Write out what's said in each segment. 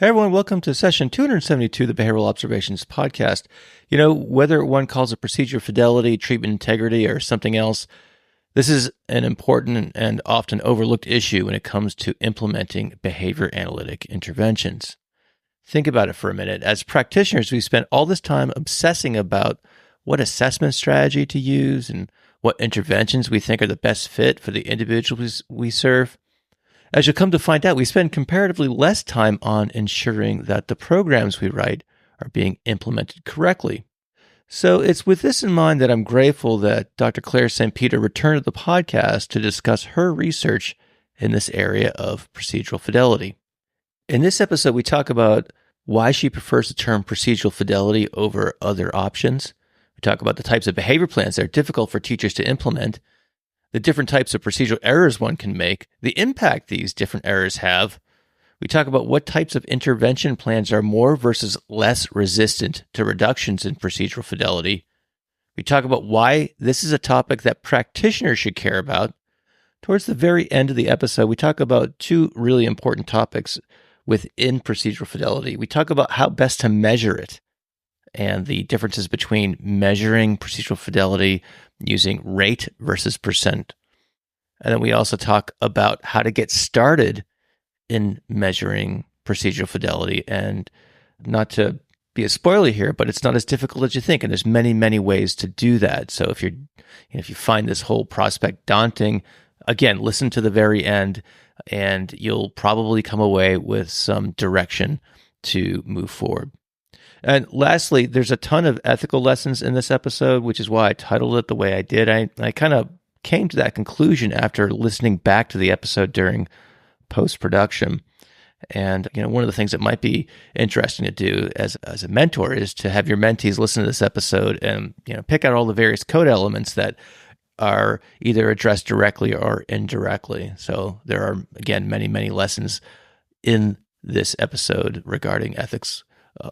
Hey everyone, welcome to session 272 of the Behavioral Observations podcast. You know, whether one calls it procedural fidelity, treatment integrity, or something else, this is an important and often overlooked issue when it comes to implementing behavior analytic interventions. Think about it for a minute. As practitioners, we spend all this time obsessing about what assessment strategy to use and what interventions we think are the best fit for the individuals we serve. As you'll come to find out, we spend comparatively less time on ensuring that the programs we write are being implemented correctly. So it's with this in mind that I'm grateful that Dr. Claire St. Peter returned to the podcast to discuss her research in this area of procedural fidelity. In this episode, we talk about why she prefers the term procedural fidelity over other options. We talk about the types of behavior plans that are difficult for teachers to implement, the different types of procedural errors one can make, the impact these different errors have. We talk about what types of intervention plans are more versus less resistant to reductions in procedural fidelity. We talk about why this is a topic that practitioners should care about. Towards the very end of the episode, we talk about two really important topics within procedural fidelity. We talk about how best to measure it and the differences between measuring procedural fidelity using rate versus percent. And then we also talk about how to get started in measuring procedural fidelity. And not to be a spoiler here, but it's not as difficult as you think. And there's many, many ways to do that. So if you find this whole prospect daunting, again, listen to the very end and you'll probably come away with some direction to move forward. And lastly, there's a ton of ethical lessons in this episode, which is why I titled it the way I did. I kind of came to that conclusion after listening back to the episode during post-production. And one of the things that might be interesting to do as a mentor is to have your mentees listen to this episode and pick out all the various code elements that are either addressed directly or indirectly. So there are, again, many, many lessons in this episode regarding ethics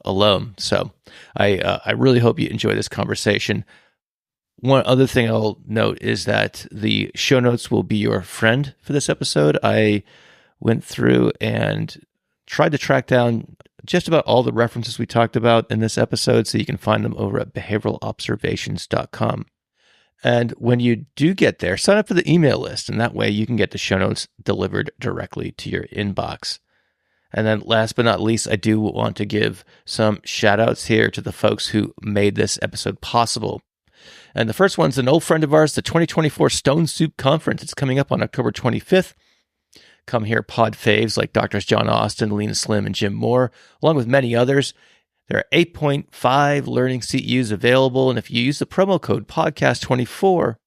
alone. So I really hope you enjoy this conversation. One other thing I'll note is that the show notes will be your friend for this episode. I went through and tried to track down just about all the references we talked about in this episode, so you can find them over at behavioralobservations.com. And when you do get there, sign up for the email list, and that way you can get the show notes delivered directly to your inbox. And then last but not least, I do want to give some shout outs here to the folks who made this episode possible. And the first one's an old friend of ours, the 2024 Stone Soup Conference. It's coming up on October 25th. Come here, pod faves like Drs. John Austin, Lena Slim, and Jim Moore, along with many others. There are 8.5 learning CEUs available. And if you use the promo code podcast24,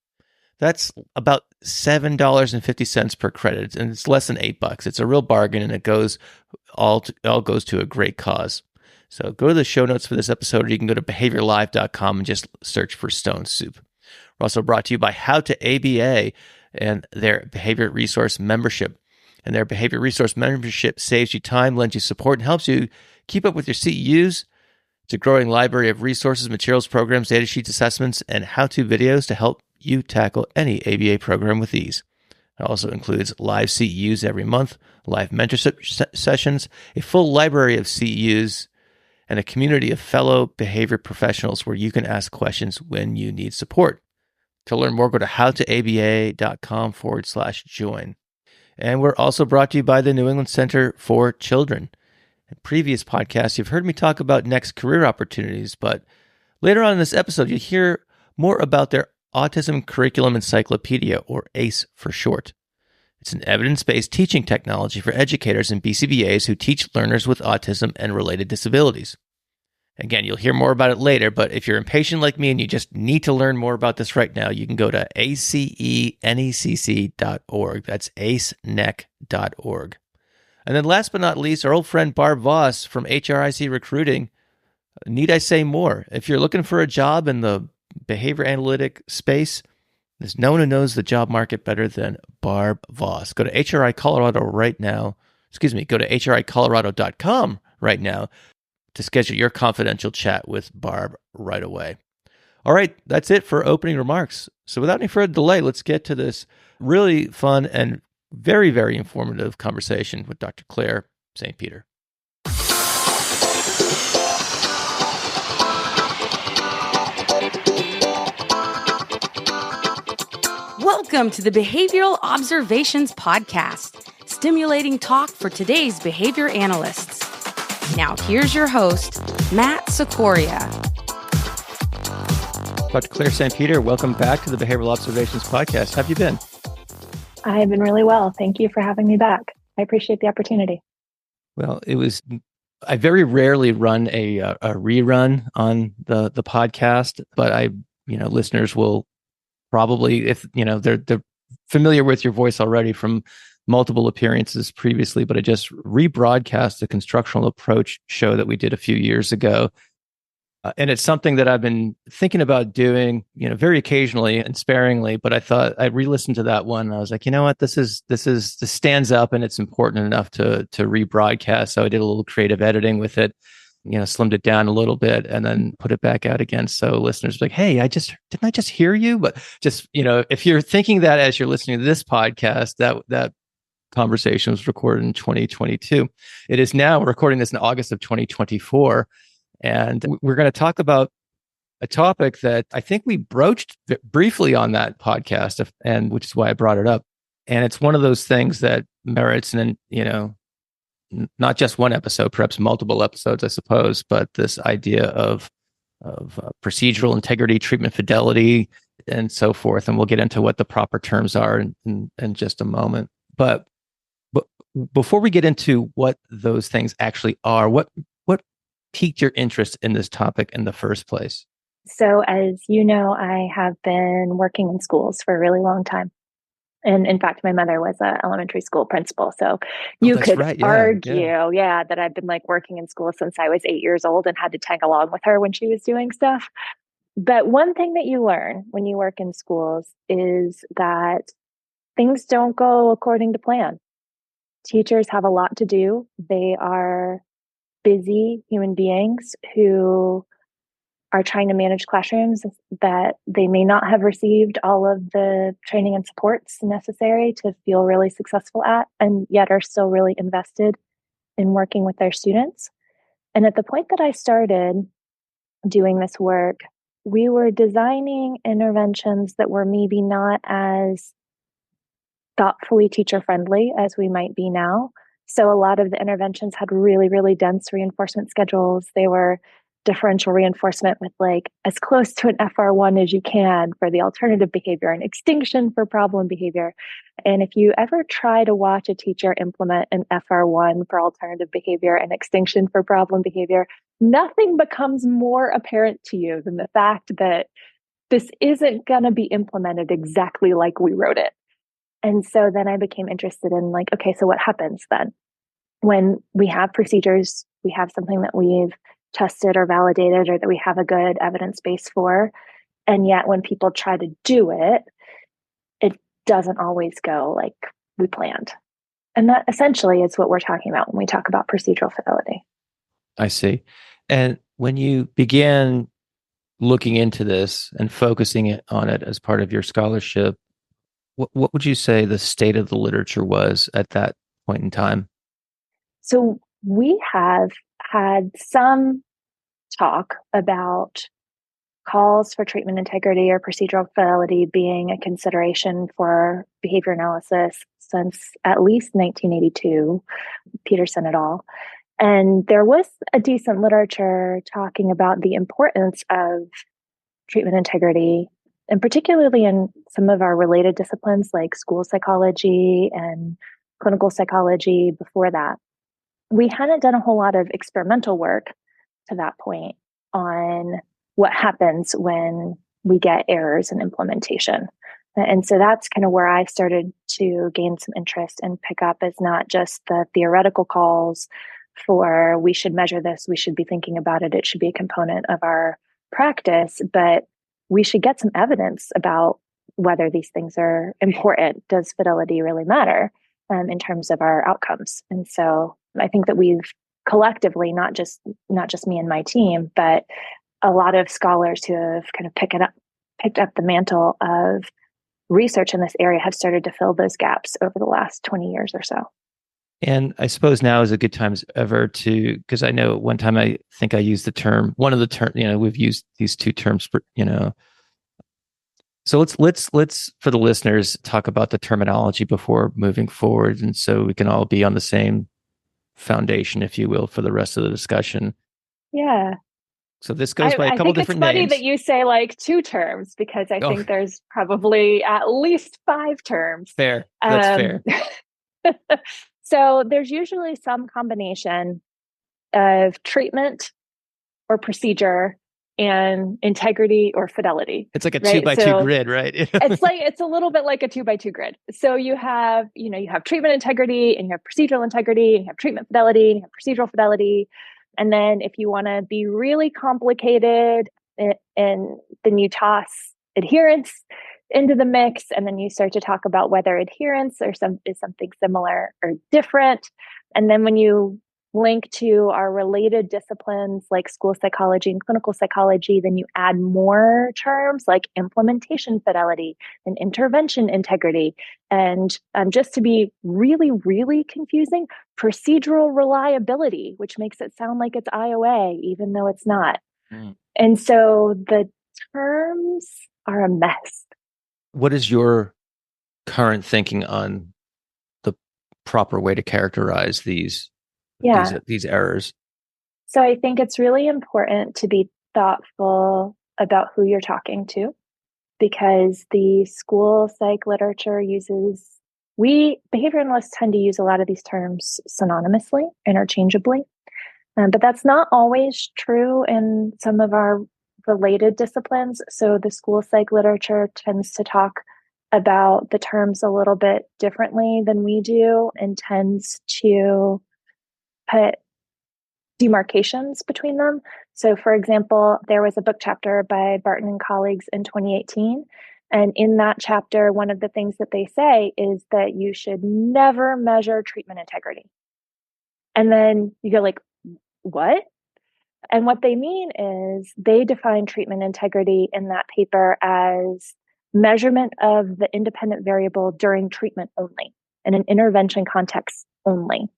that's about $7.50 per credit, and it's less than $8. It's a real bargain, and it goes all goes to a great cause. So go to the show notes for this episode, or you can go to behaviorlive.com and just search for Stone Soup. We're also brought to you by How to ABA and their behavior resource membership. And their behavior resource membership saves you time, lends you support, and helps you keep up with your CEUs. It's a growing library of resources, materials, programs, data sheets, assessments, and how-to videos to help you tackle any ABA program with ease. It also includes live CEUs every month, live mentorship sessions, a full library of CEUs, and a community of fellow behavior professionals where you can ask questions when you need support. To learn more, go to howtoaba.com/join. And we're also brought to you by the New England Center for Children. In previous podcasts, you've heard me talk about next career opportunities, but later on in this episode, you'll hear more about their Autism Curriculum Encyclopedia, or ACE for short. It's an evidence-based teaching technology for educators and BCBAs who teach learners with autism and related disabilities. Again, you'll hear more about it later, but if you're impatient like me and you just need to learn more about this right now, you can go to acenecc.org. That's acenec.org. And then last but not least, our old friend Barb Voss from HRIC Recruiting. Need I say more? If you're looking for a job in the behavior analytic space, there's no one who knows the job market better than Barb Voss. Go to HRI Colorado right now. Go to hricolorado.com right now to schedule your confidential chat with Barb right away. All right, that's it for opening remarks. So without any further delay, let's get to this really fun and very, very informative conversation with Dr. Claire St. Peter. Welcome to the Behavioral Observations Podcast, stimulating talk for today's behavior analysts. Now, here's your host, Matt Sikoria. Dr. Claire St. Peter, welcome back to the Behavioral Observations Podcast. How have you been? I have been really well. Thank you for having me back. I appreciate the opportunity. Well, I very rarely run a rerun on the podcast, but listeners will probably, if they're familiar with your voice already from multiple appearances previously, but I just rebroadcast the constructional approach show that we did a few years ago. And it's something that I've been thinking about doing, very occasionally and sparingly, but I thought I re-listened to that one and I was like, you know what, this stands up and it's important enough to rebroadcast. So I did a little creative editing with it, slimmed it down a little bit and then put it back out again. So listeners are like, hey, didn't I just hear you? But just, if you're thinking that as you're listening to this podcast, that conversation was recorded in 2022. It is now, we're recording this in August of 2024. And we're going to talk about a topic that I think we broached briefly on that podcast, and which is why I brought it up. And it's one of those things that merits not just one episode, perhaps multiple episodes, I suppose, but this idea of procedural integrity, treatment fidelity, and so forth. And we'll get into what the proper terms are in just a moment. But before we get into what those things actually are, what piqued your interest in this topic in the first place? So, as you know, I have been working in schools for a really long time. And in fact, my mother was an elementary school principal. So you could argue, that I've been working in school since I was 8 years old and had to tag along with her when she was doing stuff. But one thing that you learn when you work in schools is that things don't go according to plan. Teachers have a lot to do. They are busy human beings who are trying to manage classrooms that they may not have received all of the training and supports necessary to feel really successful at, and yet are still really invested in working with their students. And at the point that I started doing this work, we were designing interventions that were maybe not as thoughtfully teacher-friendly as we might be now. So a lot of the interventions had really, really dense reinforcement schedules. They were differential reinforcement with as close to an FR1 as you can for the alternative behavior and extinction for problem behavior. And if you ever try to watch a teacher implement an FR1 for alternative behavior and extinction for problem behavior, nothing becomes more apparent to you than the fact that this isn't going to be implemented exactly like we wrote it. And so then I became interested in okay, so what happens then? When we have procedures, we have something that we've tested or validated or that we have a good evidence base for. And yet when people try to do it, it doesn't always go like we planned. And that essentially is what we're talking about when we talk about procedural fidelity. I see. And when you began looking into this and focusing on it as part of your scholarship, what would you say the state of the literature was at that point in time? So we have had some talk about calls for treatment integrity or procedural fidelity being a consideration for behavior analysis since at least 1982, Peterson et al. And there was a decent literature talking about the importance of treatment integrity, and particularly in some of our related disciplines like school psychology and clinical psychology before that. We hadn't done a whole lot of experimental work to that point on what happens when we get errors in implementation. And so that's kind of where I started to gain some interest and pick up as not just the theoretical calls for we should measure this, we should be thinking about it, it should be a component of our practice, but we should get some evidence about whether these things are important. Does fidelity really matter in terms of our outcomes? And so I think that we've collectively, not just me and my team, but a lot of scholars who have kind of picked up the mantle of research in this area have started to fill those gaps over the last 20 years or so. And I suppose now is a good time as ever to, because I know one time I think I used the term, one of the terms, we've used these two terms, So let's for the listeners talk about the terminology before moving forward, and so we can all be on the same foundation, if you will, for the rest of the discussion. Yeah. So this goes by a couple different names. I think it's funny that you say like 2 terms, because I think there's probably at least 5 terms. Fair. That's fair. So there's usually some combination of treatment or procedure and integrity or fidelity. It's like a 2x2 grid, right? It's a little bit like a 2x2 grid. So you have treatment integrity, and you have procedural integrity, and you have treatment fidelity, and you have procedural fidelity. And then if you want to be really complicated, and then you toss adherence into the mix, and then you start to talk about whether adherence is something similar or different. And then when you link to our related disciplines like school psychology and clinical psychology, then you add more terms like implementation fidelity and intervention integrity. And just to be really, really confusing, procedural reliability, which makes it sound like it's IOA, even though it's not. And so the terms are a mess. What is your current thinking on the proper way to characterize these errors? So I think it's really important to be thoughtful about who you're talking to, because the school psych literature behavior analysts tend to use a lot of these terms synonymously, interchangeably. But that's not always true in some of our related disciplines. So the school psych literature tends to talk about the terms a little bit differently than we do, and tends to put demarcations between them. So, for example, there was a book chapter by Barton and colleagues in 2018. And in that chapter, one of the things that they say is that you should never measure treatment integrity. And then you go like, what? And what they mean is they define treatment integrity in that paper as measurement of the independent variable during treatment only, in an intervention context only.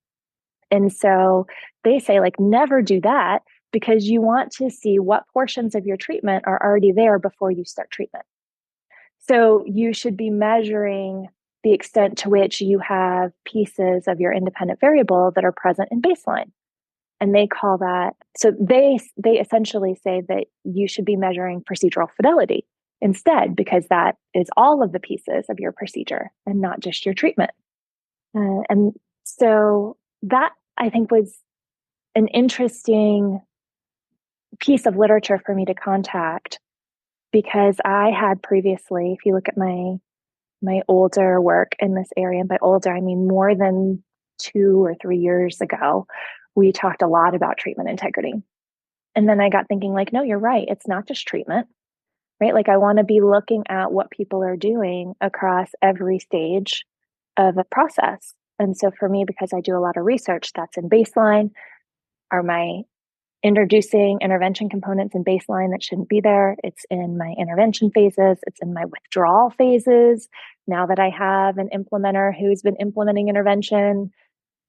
And so they say, like, never do that, because you want to see what portions of your treatment are already there before you start treatment. So you should be measuring the extent to which you have pieces of your independent variable that are present in baseline. And they call that, so they essentially say that you should be measuring procedural fidelity instead, because that is all of the pieces of your procedure and not just your treatment. And so that, I think, was an interesting piece of literature for me to contact, because I had previously, if you look at my older work in this area, and by older, I mean more than 2 or 3 years ago, we talked a lot about treatment integrity. And then I got thinking, like, no, you're right. It's not just treatment, right? Like, I want to be looking at what people are doing across every stage of a process. And so for me, because I do a lot of research, that's in baseline. Are my introducing intervention components in baseline that shouldn't be there? It's in my intervention phases. It's in my withdrawal phases. Now that I have an implementer who's been implementing intervention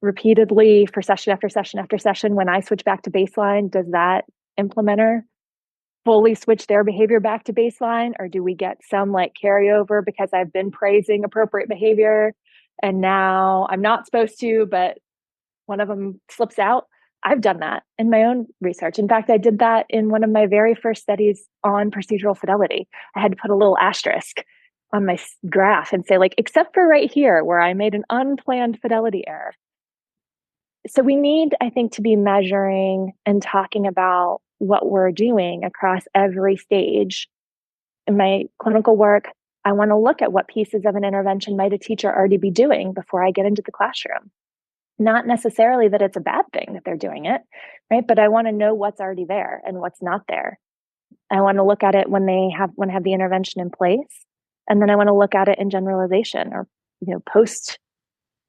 repeatedly for session after session after session, when I switch back to baseline, does that implementer fully switch their behavior back to baseline? Or do we get some like carryover because I've been praising appropriate behavior and now I'm not supposed to, but one of them slips out? I've done that in my own research. In fact, I did that in one of my very first studies on procedural fidelity. I had to put a little asterisk on my graph and say, like, except for right here where I made an unplanned fidelity error. So we need, I think, to be measuring and talking about what we're doing across every stage. In my clinical work, I want to look at what pieces of an intervention might a teacher already be doing before I get into the classroom. Not necessarily that it's a bad thing that they're doing it, right? But I want to know what's already there and what's not there. I want to look at it when they have the intervention in place. And then I want to look at it in generalization or, post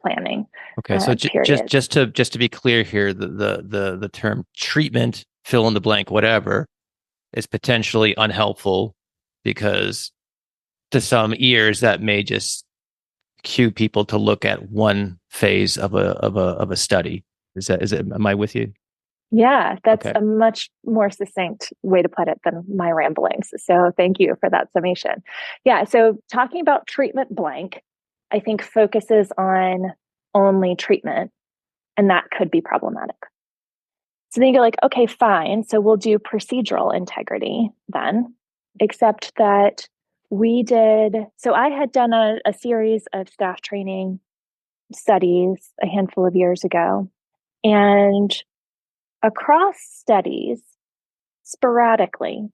planning. Okay, so just to be clear here, the term treatment, fill in the blank, whatever, is potentially unhelpful, because to some ears that may just cue people to look at one phase of a study. Am I with you? Yeah, that's Okay. a much more succinct way to put it than my ramblings. So thank you for that summation. Yeah, so talking about treatment blank, I think focuses on only treatment, and that could be problematic. So then you go like, okay, fine. So we'll do procedural integrity then, except that so I had done a series of staff training studies a handful of years ago. And across studies, sporadically,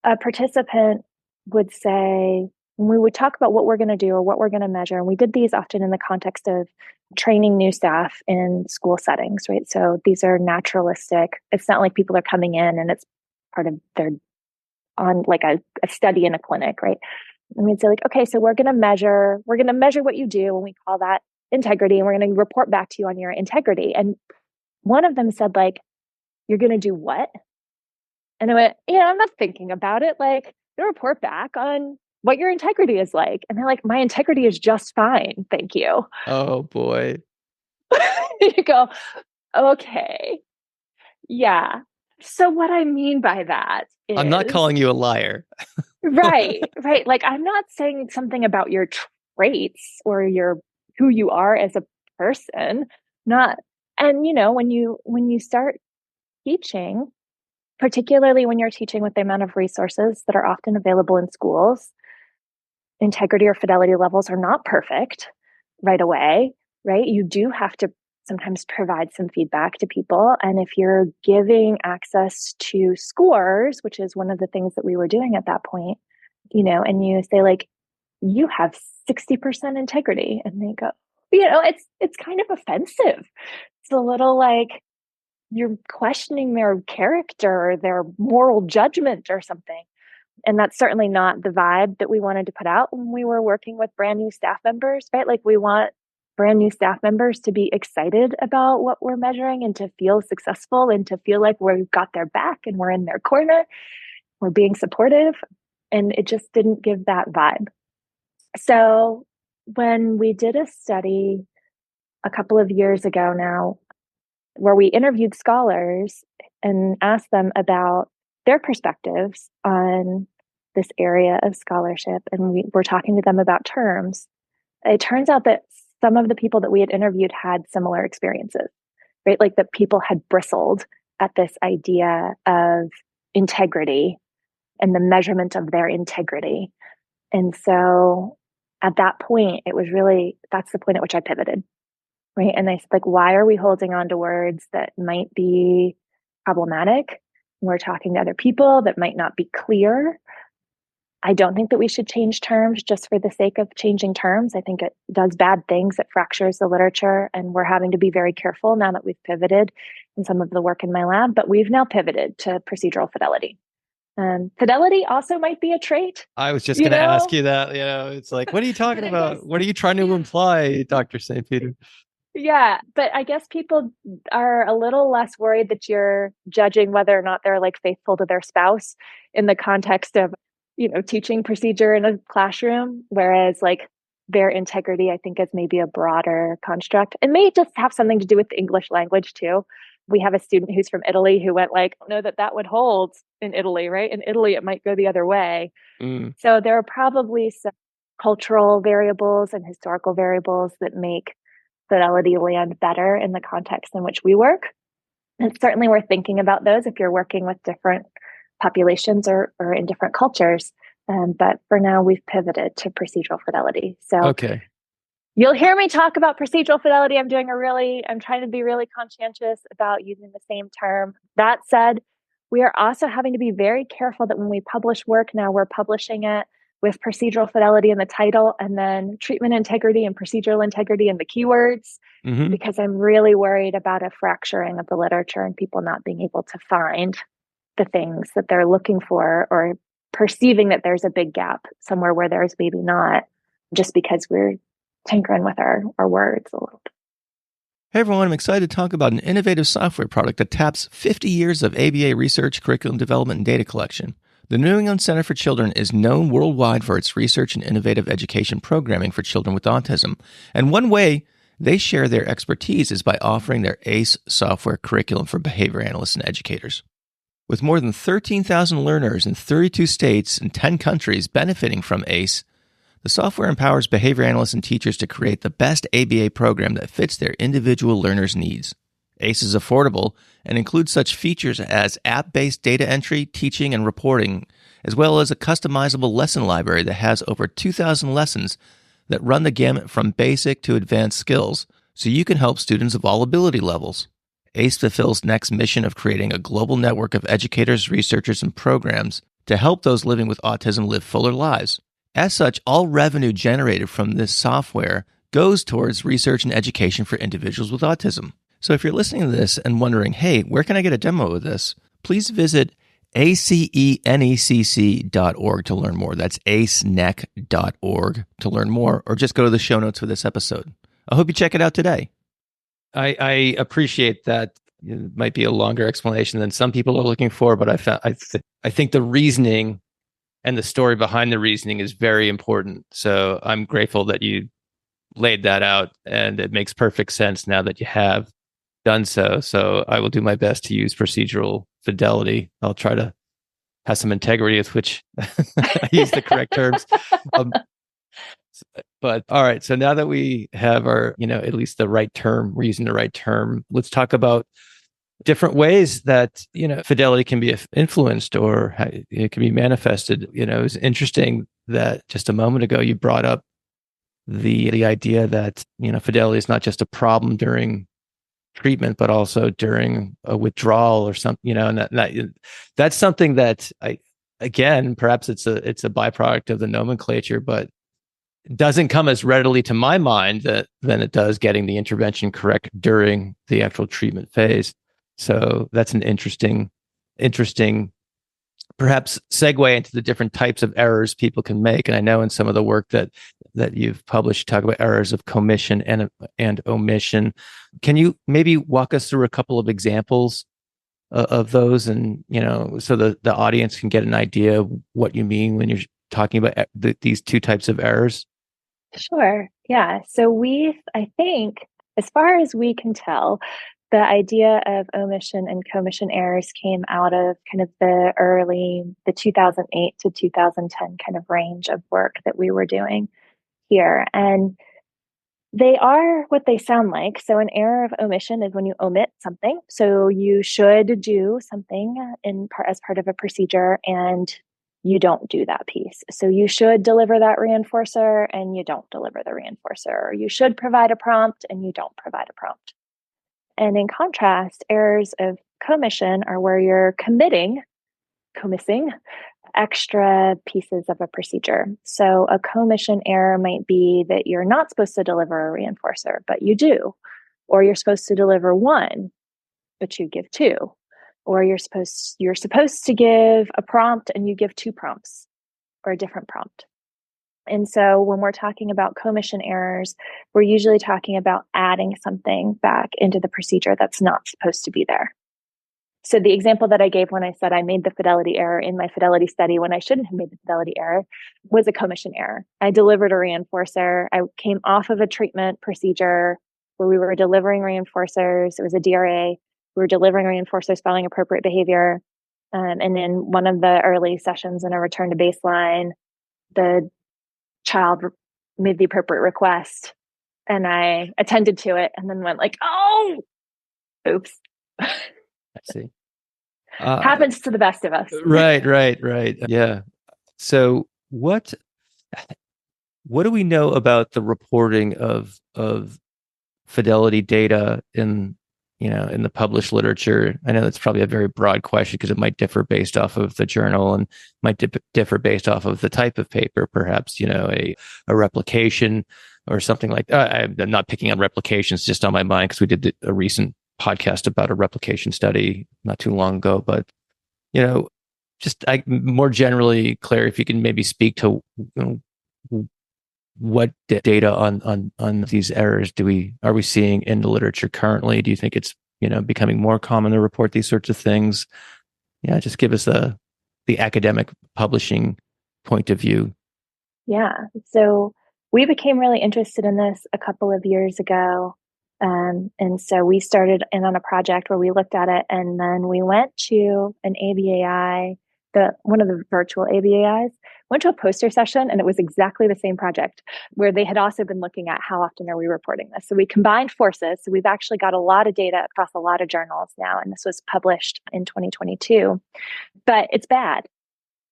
a participant would say, when we would talk about what we're going to do or what we're going to measure, and we did these often in the context of training new staff in school settings, right? So these are naturalistic. It's not like people are coming in and it's part of their on like a study in a clinic, right? And we'd say like, okay, so we're going to measure what you do, and we call that integrity, and we're going to report back to you on your integrity. And one of them said like, you're going to do what? And I went, I'm not thinking about it. Like, you'll report back on what your integrity is like. And they're like, my integrity is just fine. Thank you. Oh, boy. You go, okay. Yeah. So what I mean by that is, I'm not calling you a liar. right. Like, I'm not saying something about your traits or who you are as a person. Not, and when you start teaching, particularly when you're teaching with the amount of resources that are often available in schools, integrity or fidelity levels are not perfect right away, right? You do have to sometimes provide some feedback to people. And if you're giving access to scores, which is one of the things that we were doing at that point, and you say like, you have 60% integrity, and they go, it's kind of offensive. It's a little like, you're questioning their character or their moral judgment or something. And that's certainly not the vibe that we wanted to put out when we were working with brand new staff members, right? Like, we want brand new staff members to be excited about what we're measuring and to feel successful and to feel like we've got their back and we're in their corner, we're being supportive. And it just didn't give that vibe. So when we did a study a couple of years ago now, where we interviewed scholars and asked them about their perspectives on this area of scholarship, and we were talking to them about terms, it turns out that some of the people that we had interviewed had similar experiences, right? Like, that people had bristled at this idea of integrity and the measurement of their integrity. And so at that point, that's the point at which I pivoted. Right. And I said, like, why are we holding on to words that might be problematic? We're talking to other people that might not be clear. I don't think that we should change terms just for the sake of changing terms. I think it does bad things. It fractures the literature. And we're having to be very careful now that we've pivoted in some of the work in my lab. But we've now pivoted to procedural fidelity. Fidelity also might be a trait. I was just going to ask you that. It's like, what are you talking about? What are you trying to imply, Dr. St. Peter? Yeah, but I guess people are a little less worried that you're judging whether or not they're like faithful to their spouse in the context of, teaching procedure in a classroom, whereas like their integrity, I think, is maybe a broader construct. It may just have something to do with the English language too. We have a student who's from Italy who went like, no, that would hold in Italy, right? In Italy, it might go the other way. So there are probably some cultural variables and historical variables that make fidelity land better in the context in which we work. It's certainly worth thinking about those if you're working with different populations or in different cultures. But for now, we've pivoted to procedural fidelity. So okay. You'll hear me talk about procedural fidelity. I'm trying to be really conscientious about using the same term. That said, we are also having to be very careful that when we publish work now, we're publishing it with procedural fidelity in the title, and then treatment integrity and procedural integrity in the keywords, because I'm really worried about a fracturing of the literature and people not being able to find the things that they're looking for, or perceiving that there's a big gap somewhere where there's maybe not, just because we're tinkering with our words a little bit. Hey everyone, I'm excited to talk about an innovative software product that taps 50 years of ABA research, curriculum development, and data collection. The New England Center for Children is known worldwide for its research and innovative education programming for children with autism. And one way They share their expertise is by offering their ACE software curriculum for behavior analysts and educators. With more than 13,000 learners in 32 states and 10 countries benefiting from ACE, the software empowers behavior analysts and teachers to create the best ABA program that fits their individual learners' needs. ACE is affordable and includes such features as app-based data entry, teaching, and reporting, as well as a customizable lesson library that has over 2,000 lessons that run the gamut from basic to advanced skills, so you can help students of all ability levels. ACE fulfills NEC's mission of creating a global network of educators, researchers, and programs to help those living with autism live fuller lives. As such, all revenue generated from this software goes towards research and education for individuals with autism. So if you're listening to this and wondering, hey, where can I get a demo of this? Please visit acenecc.org to learn more. That's acenec.org to learn more, or just go to the show notes for this episode. I hope you check it out today. I appreciate that. It might be a longer explanation than some people are looking for, but I think the reasoning and the story behind the reasoning is very important. So I'm grateful that you laid that out, and it makes perfect sense now that you have done so. So I will do my best to use procedural fidelity. I'll try to have some integrity with which I use the correct terms. But all right, so now that we have our, at least the right term, we're using the right term, let's talk about different ways that, fidelity can be influenced or it can be manifested. It was interesting that just a moment ago you brought up the idea that, fidelity is not just a problem during treatment, but also during a withdrawal or something, and that's something that perhaps it's a byproduct of the nomenclature, but doesn't come as readily to my mind than it does getting the intervention correct during the actual treatment phase. So that's an interesting, perhaps segue into the different types of errors people can make. And I know in some of the work that you've published, talk about errors of commission and omission. Can you maybe walk us through a couple of examples of those, and so the audience can get an idea of what you mean when you're talking about these two types of errors? Sure. Yeah. So I think, as far as we can tell, the idea of omission and commission errors came out of kind of the 2008 to 2010 kind of range of work that we were doing here. And they are what they sound like. So an error of omission is when you omit something. So you should do something as part of a procedure, and you don't do that piece. So you should deliver that reinforcer and you don't deliver the reinforcer. Or you should provide a prompt and you don't provide a prompt. And in contrast, errors of commission are where you're commissing extra pieces of a procedure. So a commission error might be that you're not supposed to deliver a reinforcer, but you do. Or you're supposed to deliver one, but you give two. Or you're supposed to give a prompt and you give two prompts or a different prompt. And so when we're talking about commission errors, we're usually talking about adding something back into the procedure that's not supposed to be there. So the example that I gave when I said I made the fidelity error in my fidelity study when I shouldn't have made the fidelity error was a commission error. I delivered a reinforcer. I came off of a treatment procedure where we were delivering reinforcers. It was a DRA. We were delivering reinforcers following appropriate behavior. And in one of the early sessions in a return to baseline, the child made the appropriate request and I attended to it and then went like, oh, oops. I see. Happens to the best of us. Right. Yeah. So what do we know about the reporting of fidelity data in the published literature? I know that's probably a very broad question because it might differ based off of the journal and might differ based off of the type of paper, perhaps, a replication or something like that. I'm not picking on replications, just on my mind because we did a recent podcast about a replication study not too long ago. But, more generally, Claire, if you can maybe speak to what data on these errors are we seeing in the literature currently? Do you think it's becoming more common to report these sorts of things? Yeah, just give us the academic publishing point of view. Yeah. So we became really interested in this a couple of years ago. And so we started in on a project where we looked at it, and then we went to an ABAI, one of the virtual ABAIs, went to a poster session, and it was exactly the same project where they had also been looking at how often are we reporting this. So we combined forces. So we've actually got a lot of data across a lot of journals now, and this was published in 2022. But it's bad.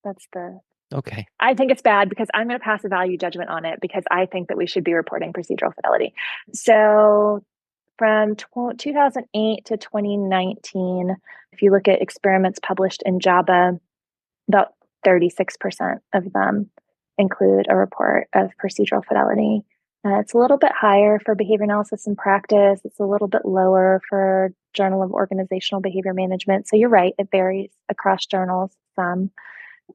That's the Okay. I think it's bad because I'm going to pass a value judgment on it because I think that we should be reporting procedural fidelity. So from 2008 to 2019, if you look at experiments published in JABA, about 36% of them include a report of procedural fidelity. It's a little bit higher for behavior analysis and practice. It's a little bit lower for Journal of Organizational Behavior Management. So you're right, it varies across journals some.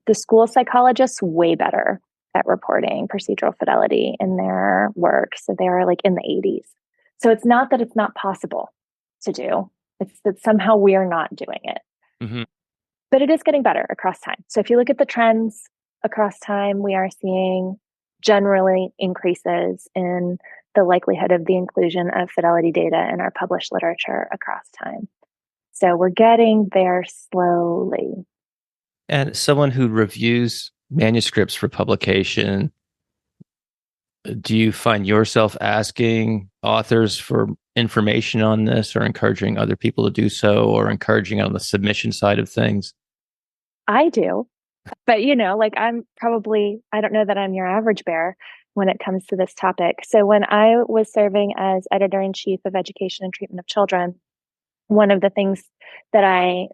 The school psychologists way better at reporting procedural fidelity in their work. So they're like in the 80s. So it's not that it's not possible to do. It's that somehow we are not doing it. Mm-hmm. But it is getting better across time. So if you look at the trends across time, we are seeing generally increases in the likelihood of the inclusion of fidelity data in our published literature across time. So we're getting there slowly. And someone who reviews manuscripts for publication, do you find yourself asking authors for information on this, or encouraging other people to do so, or encouraging on the submission side of things? I do. But, I don't know that I'm your average bear when it comes to this topic. So when I was serving as editor-in-chief of Education and Treatment of Children, one of the things that I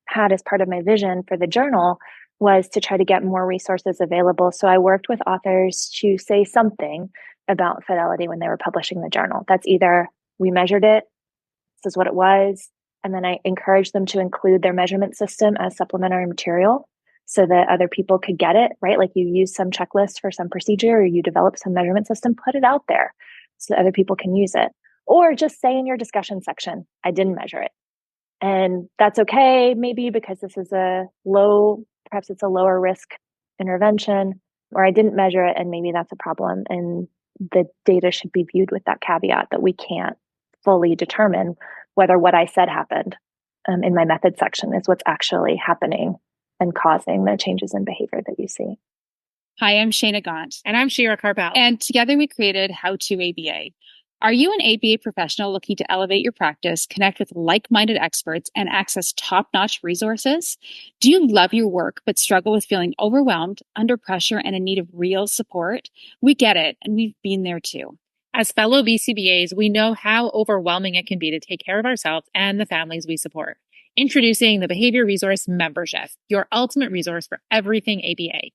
had as part of my vision for the journal was to try to get more resources available. So I worked with authors to say something about fidelity when they were publishing the journal. That's either we measured it, this is what it was, and then I encouraged them to include their measurement system as supplementary material so that other people could get it, right? Like you use some checklist for some procedure or you develop some measurement system, put it out there so that other people can use it. Or just say in your discussion section, I didn't measure it. And that's okay, maybe because this is perhaps it's a lower risk intervention, or I didn't measure it and maybe that's a problem. And the data should be viewed with that caveat that we can't fully determine whether what I said happened in my method section is what's actually happening and causing the changes in behavior that you see. Hi, I'm Shayna Gaunt. And I'm Shira Carpel. And together we created How to ABA. Are you an ABA professional looking to elevate your practice, connect with like-minded experts, and access top-notch resources? Do you love your work but struggle with feeling overwhelmed, under pressure, and in need of real support? We get it, and we've been there too. As fellow BCBAs, we know how overwhelming it can be to take care of ourselves and the families we support. Introducing the Behavior Resource Membership, your ultimate resource for everything ABA.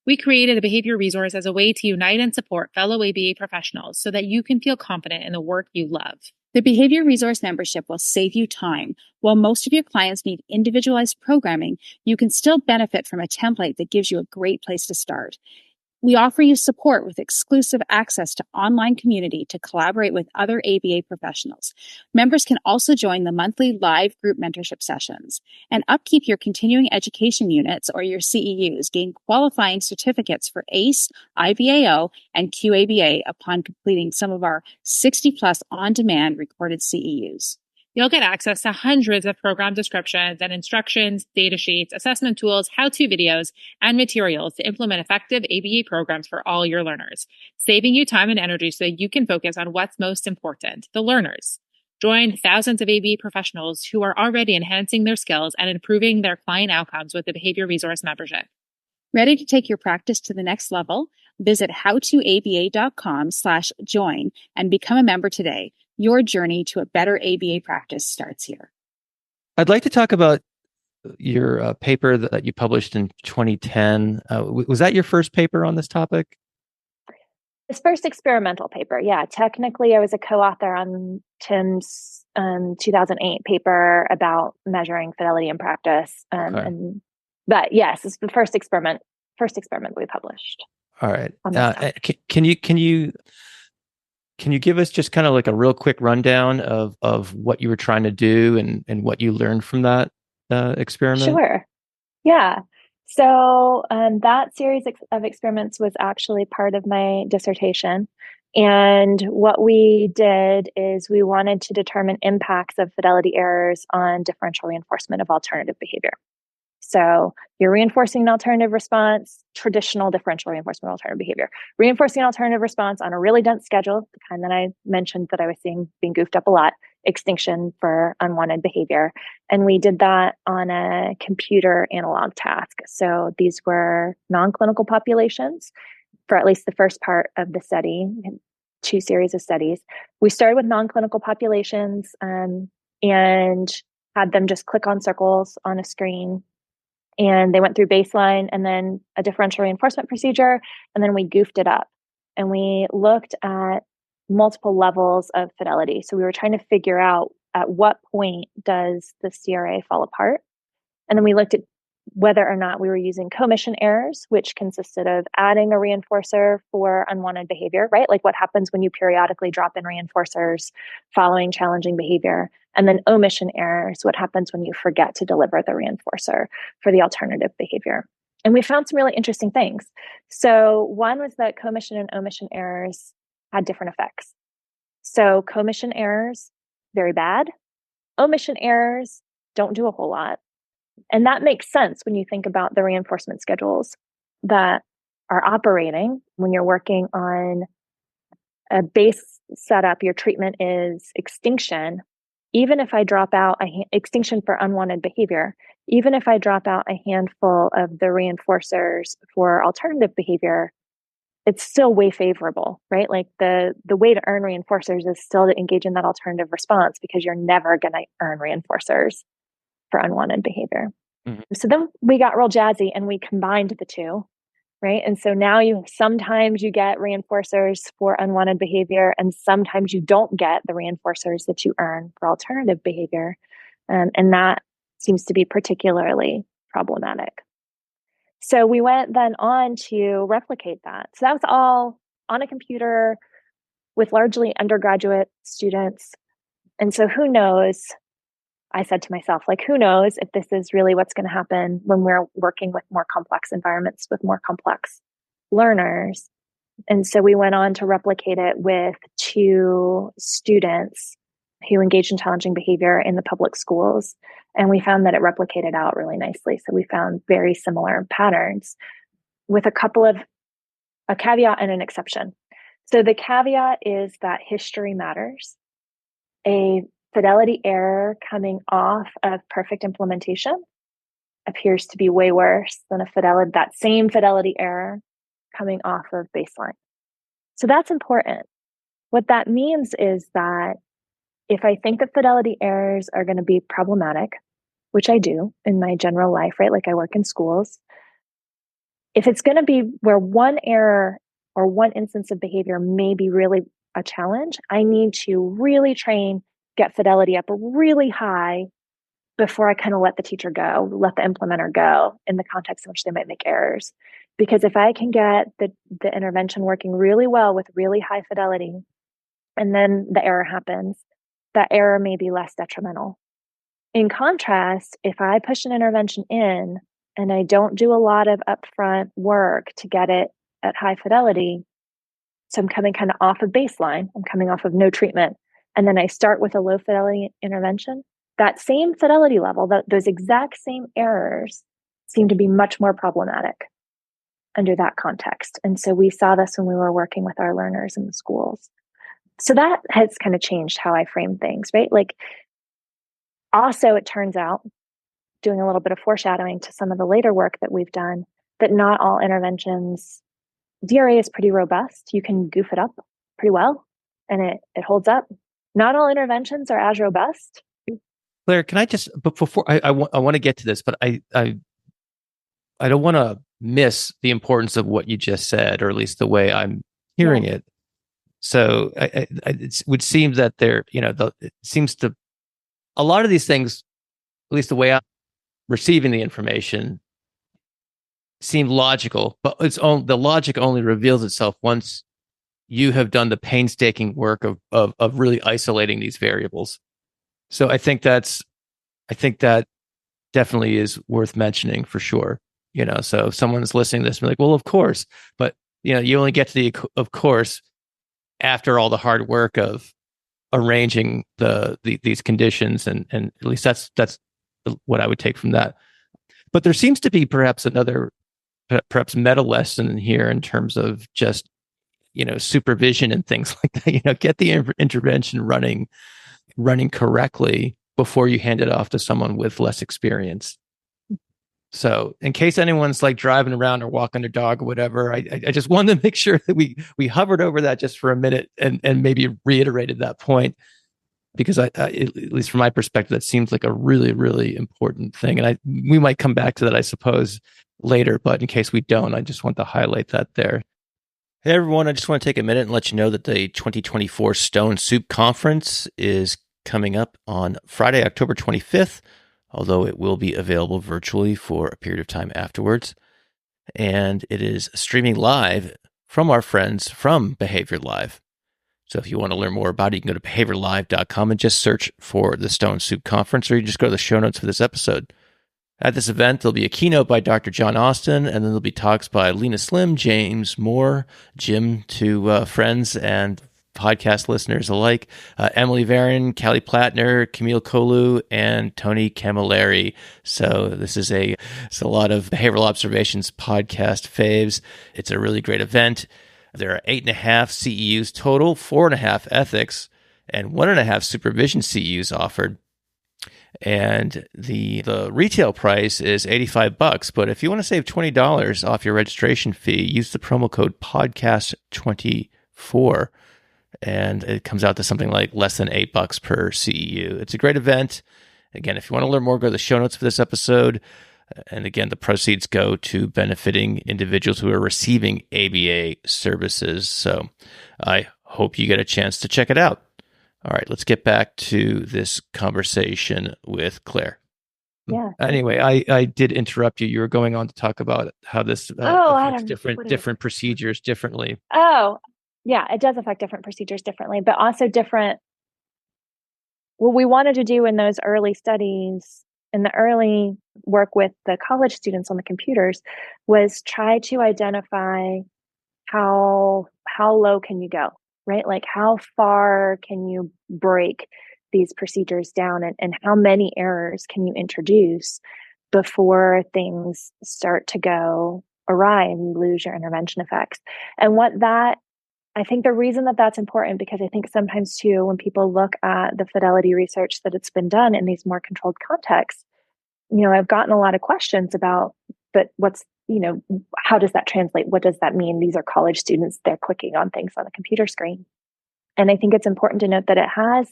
We created a behavior resource as a way to unite and support fellow ABA professionals so that you can feel confident in the work you love. The Behavior Resource Membership will save you time. While most of your clients need individualized programming, you can still benefit from a template that gives you a great place to start. We offer you support with exclusive access to online community to collaborate with other ABA professionals. Members can also join the monthly live group mentorship sessions and upkeep your continuing education units or your CEUs. Gain qualifying certificates for ACE, IBAO, and QABA upon completing some of our 60-plus on-demand recorded CEUs. You'll get access to hundreds of program descriptions and instructions, data sheets, assessment tools, how-to videos, and materials to implement effective ABA programs for all your learners, saving you time and energy so that you can focus on what's most important, the learners. Join thousands of ABA professionals who are already enhancing their skills and improving their client outcomes with the Behavior Resource Membership. Ready to take your practice to the next level? Visit howtoaba.com/join and become a member today. Your journey to a better ABA practice starts here. I'd like to talk about your paper that you published in 2010. Was that your first paper on this topic? This first experimental paper, yeah. Technically, I was a co-author on Tim's 2008 paper about measuring fidelity in practice. But yes, it's the first experiment that we published. All right. Can you give us just kind of like a real quick rundown of what you were trying to do and what you learned from that experiment? Sure. Yeah. So that series of experiments was actually part of my dissertation. And what we did is we wanted to determine impacts of fidelity errors on differential reinforcement of alternative behavior. So you're reinforcing an alternative response, traditional differential reinforcement alternative behavior, reinforcing an alternative response on a really dense schedule, the kind that I mentioned that I was seeing being goofed up a lot, extinction for unwanted behavior. And we did that on a computer analog task. So these were non-clinical populations for at least the first part of the study, 2 series of studies. We started with non-clinical populations and had them just click on circles on a screen. And they went through baseline and then a differential reinforcement procedure. And then we goofed it up and we looked at multiple levels of fidelity. So we were trying to figure out at what point does the CRA fall apart. And then we looked at whether or not we were using commission errors, which consisted of adding a reinforcer for unwanted behavior, right? Like what happens when you periodically drop in reinforcers following challenging behavior. And then omission errors, what happens when you forget to deliver the reinforcer for the alternative behavior. And we found some really interesting things. So one was that commission and omission errors had different effects. So commission errors, very bad. Omission errors don't do a whole lot. And that makes sense when you think about the reinforcement schedules that are operating when you're working on a base setup. Your treatment is extinction. Even if I drop out extinction for unwanted behavior, even if I drop out a handful of the reinforcers for alternative behavior, it's still way favorable, right? Like the way to earn reinforcers is still to engage in that alternative response because you're never going to earn reinforcers for unwanted behavior. Mm-hmm. So then we got real jazzy and we combined the two, right? And so now sometimes you get reinforcers for unwanted behavior and sometimes you don't get the reinforcers that you earn for alternative behavior. And that seems to be particularly problematic. So we went then on to replicate that. So that was all on a computer with largely undergraduate students. And so who knows, I said to myself, like, who knows if this is really what's going to happen when we're working with more complex environments with more complex learners. And so we went on to replicate it with 2 students who engaged in challenging behavior in the public schools. And we found that it replicated out really nicely. So we found very similar patterns with a caveat and an exception. So the caveat is that history matters. A fidelity error coming off of perfect implementation appears to be way worse than that same fidelity error coming off of baseline. So that's important. What that means is that if I think that fidelity errors are going to be problematic, which I do in my general life, right? Like I work in schools. If it's going to be where one error or one instance of behavior may be really a challenge, I need to really get fidelity up really high before I kind of let the teacher go, let the implementer go in the context in which they might make errors. Because if I can get the intervention working really well with really high fidelity, and then the error happens, that error may be less detrimental. In contrast, if I push an intervention in and I don't do a lot of upfront work to get it at high fidelity, so I'm coming kind of off of baseline, I'm coming off of no treatment, and then I start with a low fidelity intervention, that same fidelity level, those exact same errors seem to be much more problematic under that context. And so we saw this when we were working with our learners in the schools. So that has kind of changed how I frame things, right? Like also, it turns out, doing a little bit of foreshadowing to some of the later work that we've done, that not all interventions, DRA is pretty robust. You can goof it up pretty well and it holds up. Not all interventions are as robust. Claire, can I just, but before I want to get to this, but I don't want to miss the importance of what you just said, or at least the way I'm hearing it. So it would seem that it seems to, a lot of these things, at least the way I'm receiving the information, seem logical, but the logic only reveals itself once you have done the painstaking work of really isolating these variables. So I think that definitely is worth mentioning for sure. So if someone's listening to this, be like, well, of course, but you only get to the of course after all the hard work of arranging these conditions, and at least that's what I would take from that. But there seems to be perhaps another meta lesson here in terms of just supervision and things like that. Get the intervention running correctly before you hand it off to someone with less experience. So in case anyone's like driving around or walking their dog or whatever, I just wanted to make sure that we hovered over that just for a minute and maybe reiterated that point, because I at least from my perspective, that seems like a really, really important thing. And we might come back to that, I suppose, later, but in case we don't, I just want to highlight that there. Hey everyone, I just want to take a minute and let you know that the 2024 Stone Soup Conference is coming up on Friday, October 25th, although it will be available virtually for a period of time afterwards. And it is streaming live from our friends from Behavior Live. So if you want to learn more about it, you can go to behaviorlive.com and just search for the Stone Soup Conference, or you just go to the show notes for this episode. At this event, there'll be a keynote by Dr. John Austin, and then there'll be talks by Lena Slim, James Moore, Jim to friends and podcast listeners alike, Emily Varon, Callie Plattner, Camille Kolu, and Tony Camilleri. So this is a lot of behavioral observations podcast faves. It's a really great event. There are 8.5 CEUs total, 4.5 ethics, and 1.5 supervision CEUs offered. And the retail price is $85, but if you want to save $20 off your registration fee, use the promo code podcast24, and it comes out to something like less than $8 per CEU. It's a great event. Again, if you want to learn more, go to the show notes for this episode. And again, the proceeds go to benefiting individuals who are receiving ABA services. So I hope you get a chance to check it out. All right, let's get back to this conversation with Claire. Yeah. Anyway, I did interrupt you. You were going on to talk about how this affects different procedures differently. Oh, yeah, it does affect different procedures differently, but also different. What we wanted to do in those early studies, in the early work with the college students on the computers, was try to identify how low can you go, right? Like how far can you break these procedures down, and how many errors can you introduce before things start to go awry and you lose your intervention effects. And I think the reason that that's important, because I think sometimes too, when people look at the fidelity research that it's been done in these more controlled contexts, I've gotten a lot of questions about, but how does that translate? What does that mean? These are college students. They're clicking on things on a computer screen. And I think it's important to note that it has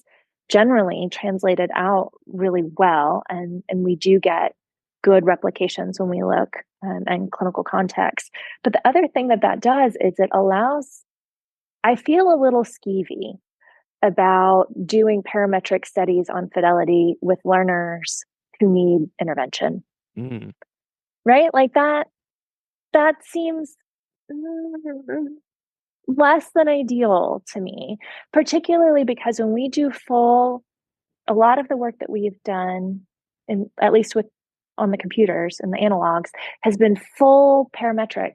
generally translated out really well. And we do get good replications when we look in clinical context. But the other thing that does is it allows, I feel a little skeevy about doing parametric studies on fidelity with learners who need intervention. Right? Like that seems less than ideal to me, particularly because when we do a lot of the work that we've done, at least on the computers and the analogs, has been full parametric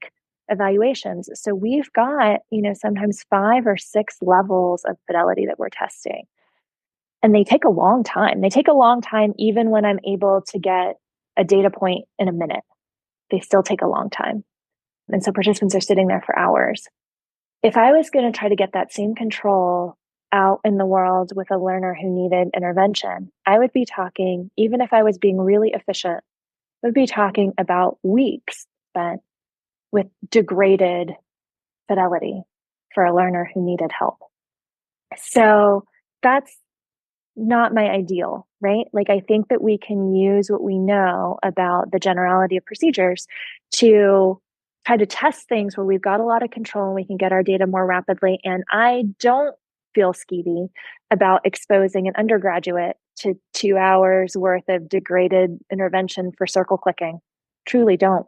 evaluations. So we've got, sometimes 5 or 6 levels of fidelity that we're testing. And they take a long time. They take a long time, even when I'm able to get a data point in a minute. They still take a long time. And so participants are sitting there for hours. If I was going to try to get that same control out in the world with a learner who needed intervention, I would be talking, even if I was being really efficient, I would be talking about weeks spent with degraded fidelity for a learner who needed help. So that's not my ideal, right? Like, I think that we can use what we know about the generality of procedures to try to test things where we've got a lot of control and we can get our data more rapidly. And I don't feel skeevy about exposing an undergraduate to 2 hours worth of degraded intervention for circle clicking. Truly don't.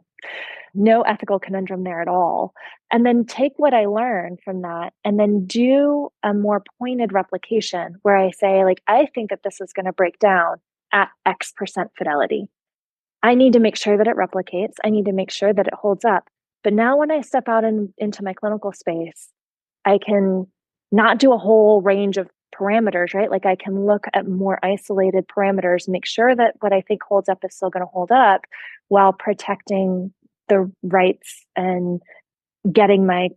No ethical conundrum there at all. And then take what I learned from that and then do a more pointed replication where I say, like, I think that this is going to break down at X% fidelity. I need to make sure that it replicates. I need to make sure that it holds up. But now when I step out into my clinical space, I can not do a whole range of parameters, right? Like I can look at more isolated parameters, make sure that what I think holds up is still going to hold up while protecting the rights and getting my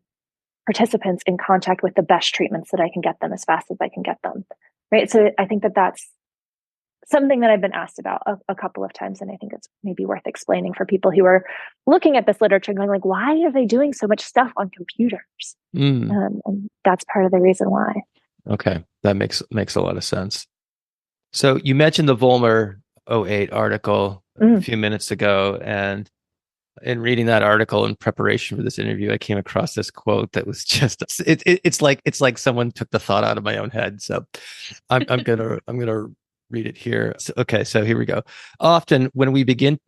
participants in contact with the best treatments that I can get them as fast as I can get them, right? So I think that that's something that I've been asked about a couple of times, and I think it's maybe worth explaining for people who are looking at this literature and going like, why are they doing so much stuff on computers? And that's part of the reason why. Okay, that makes a lot of sense. So you mentioned the Vollmer 08 article a few minutes ago, and in reading that article in preparation for this interview, I came across this quote that was just it's like someone took the thought out of my own head. So I'm gonna read it here. Okay, so here we go. Often when we begin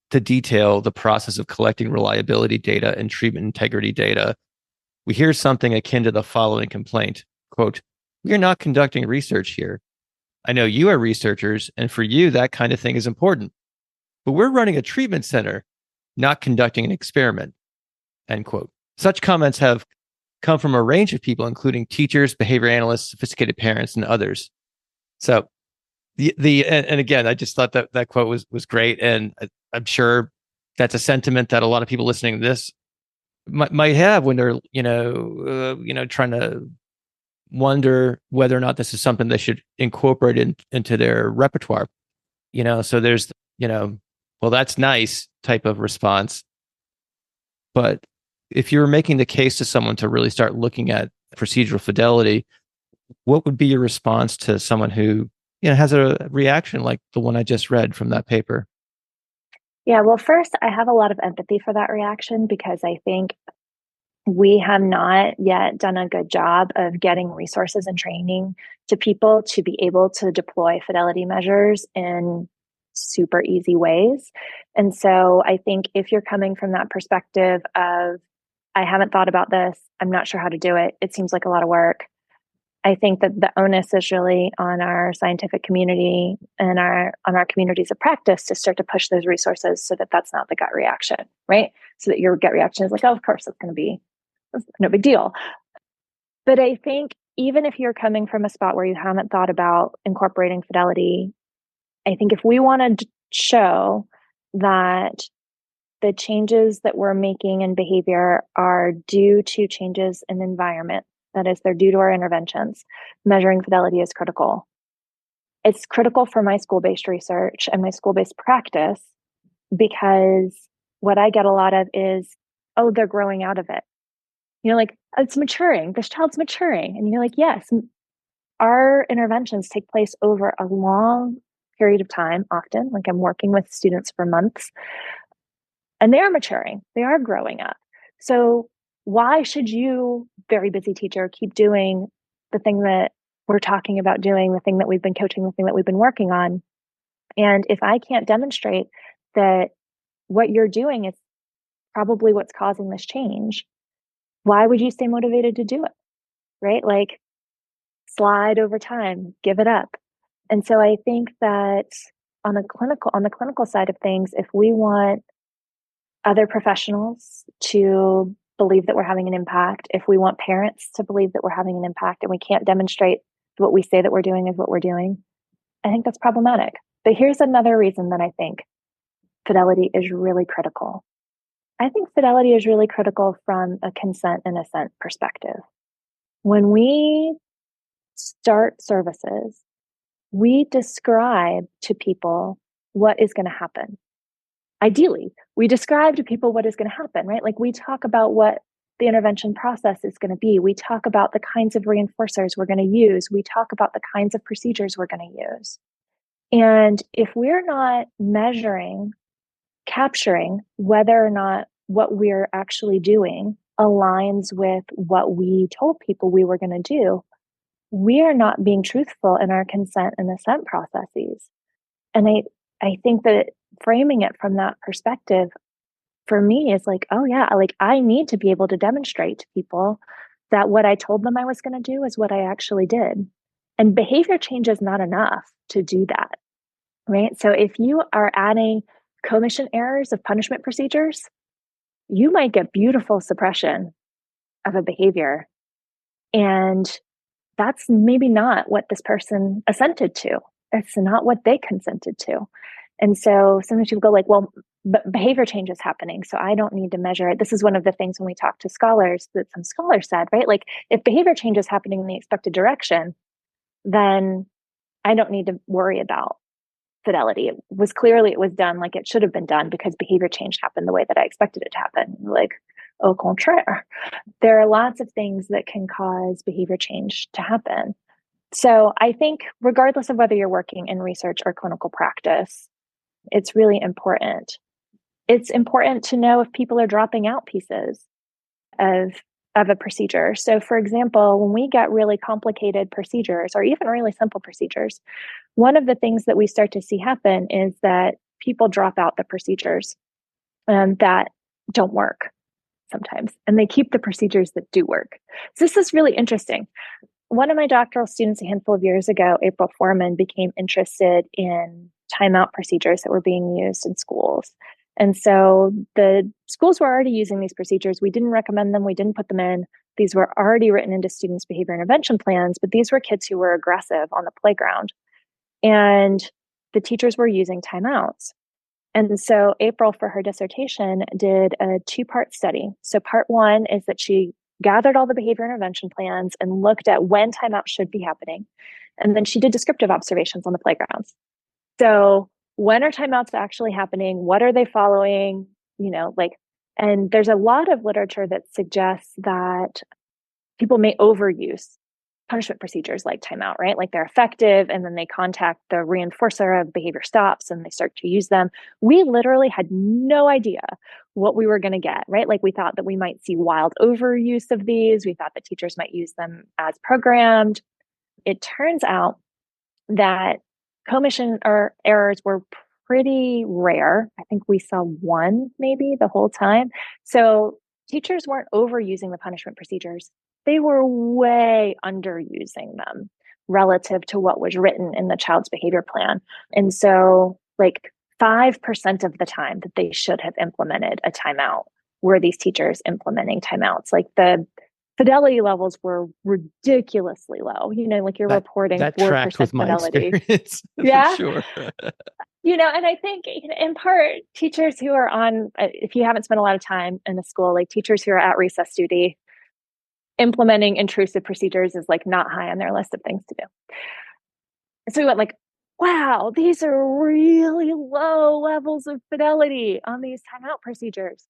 to detail the process of collecting reliability data and treatment integrity data, we hear something akin to the following complaint, quote, "We are not conducting research here. I know you are researchers, and for you, that kind of thing is important. But we're running a treatment center, not conducting an experiment," end quote. Such comments have come from a range of people, including teachers, behavior analysts, sophisticated parents, and others. So and again, I just thought that quote was great. And I'm sure that's a sentiment that a lot of people listening to this might have when they're, trying to wonder whether or not this is something they should incorporate into their repertoire. So there's, well, that's nice type of response. But if you're making the case to someone to really start looking at procedural fidelity, what would be your response to someone who, has a reaction like the one I just read from that paper? Yeah, well, first, I have a lot of empathy for that reaction because I think we have not yet done a good job of getting resources and training to people to be able to deploy fidelity measures in super easy ways. And so I think if you're coming from that perspective of, I haven't thought about this, I'm not sure how to do it, it seems like a lot of work, I think that the onus is really on our scientific community and on our communities of practice to start to push those resources so that that's not the gut reaction, right? So that your gut reaction is like, oh, of course, it's no big deal. But I think even if you're coming from a spot where you haven't thought about incorporating fidelity, I think if we want to show that the changes that we're making in behavior are due to changes in environment, that is, they're due to our interventions, measuring fidelity is critical. It's critical for my school-based research and my school-based practice because what I get a lot of is, oh, they're growing out of it. Like, it's maturing. This child's maturing. And you're like, yes, our interventions take place over a long period of time, often. Like, I'm working with students for months, and they are maturing. They are growing up. So why should you, very busy teacher, keep doing the thing that we're talking about doing, the thing that we've been coaching, the thing that we've been working on? And if I can't demonstrate that what you're doing is probably what's causing this change, why would you stay motivated to do it? Right? Like, slide over time, give it up. And so I think that on the clinical side of things, if we want other professionals to believe that we're having an impact, if we want parents to believe that we're having an impact and we can't demonstrate what we say that we're doing is what we're doing, I think that's problematic. But here's another reason that I think fidelity is really critical. I think fidelity is really critical from a consent and assent perspective. When we start services, we describe to people what is going to happen. Ideally, we describe to people what is going to happen, right? Like, we talk about what the intervention process is going to be. We talk about the kinds of reinforcers we're going to use. We talk about the kinds of procedures we're going to use. And if we're not measuring, capturing whether or not what we're actually doing aligns with what we told people we were going to do, we are not being truthful in our consent and assent processes. And I think that framing it from that perspective for me is like, oh yeah, like, I need to be able to demonstrate to people that what I told them I was going to do is what I actually did. And behavior change is not enough to do that, right? So if you are adding commission errors of punishment procedures, you might get beautiful suppression of a behavior. And that's maybe not what this person assented to. It's not what they consented to. And so sometimes people go like, well, but behavior change is happening, so I don't need to measure it. This is one of the things when we talk to scholars that some scholars said, right? Like if behavior change is happening in the expected direction, then I don't need to worry about fidelity. It was done like it should have been done because behavior change happened the way that I expected it to happen. Like, au contraire. There are lots of things that can cause behavior change to happen. So I think regardless of whether you're working in research or clinical practice, it's really important. It's important to know if people are dropping out pieces of a procedure. So for example, when we get really complicated procedures or even really simple procedures, one of the things that we start to see happen is that people drop out the procedures that don't work sometimes, and they keep the procedures that do work. So this is really interesting. One of my doctoral students a handful of years ago, April Foreman, became interested in timeout procedures that were being used in schools. And so the schools were already using these procedures. We didn't recommend them. We didn't put them in. These were already written into students' behavior intervention plans, but these were kids who were aggressive on the playground. And the teachers were using timeouts. And so April, for her dissertation, did a 2-part study. So part one is that she gathered all the behavior intervention plans and looked at when timeouts should be happening. And then she did descriptive observations on the playgrounds. So when are timeouts actually happening? What are they following? And there's a lot of literature that suggests that people may overuse punishment procedures like timeout, right? Like they're effective and then they contact the reinforcer of behavior stops and they start to use them. We literally had no idea what we were going to get, right? Like we thought that we might see wild overuse of these. We thought that teachers might use them as programmed. It turns out that commission or errors were pretty rare. I think we saw one maybe the whole time. So teachers weren't overusing the punishment procedures. They were way underusing them relative to what was written in the child's behavior plan. And so like 5% of the time that they should have implemented a timeout were these teachers implementing timeouts. Like the fidelity levels were ridiculously low. Like you're reporting that 4% tracked with my fidelity. Experience, yeah, for sure. And I think in part, teachers who are on, if you haven't spent a lot of time in a school, like teachers who are at recess duty, implementing intrusive procedures is like not high on their list of things to do. So we went like, wow, these are really low levels of fidelity on these timeout procedures.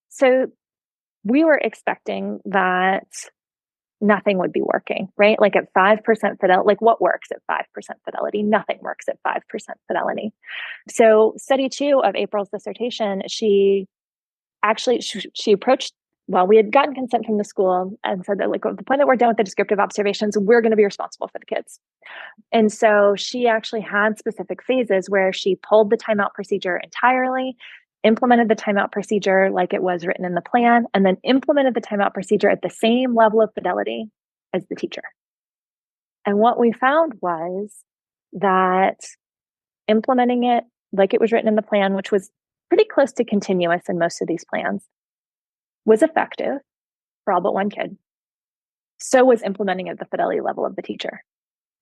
So we were expecting that nothing would be working, right? Like at 5% fidelity, like what works at 5% fidelity? Nothing works at 5% fidelity. So study 2 of April's dissertation, she approached, we had gotten consent from the school and said that like at the point that we're done with the descriptive observations, we're going to be responsible for the kids. And so she actually had specific phases where she pulled the timeout procedure entirely, implemented the timeout procedure like it was written in the plan, and then implemented the timeout procedure at the same level of fidelity as the teacher. And what we found was that implementing it like it was written in the plan, which was pretty close to continuous in most of these plans, was effective for all but one kid. So was implementing at the fidelity level of the teacher.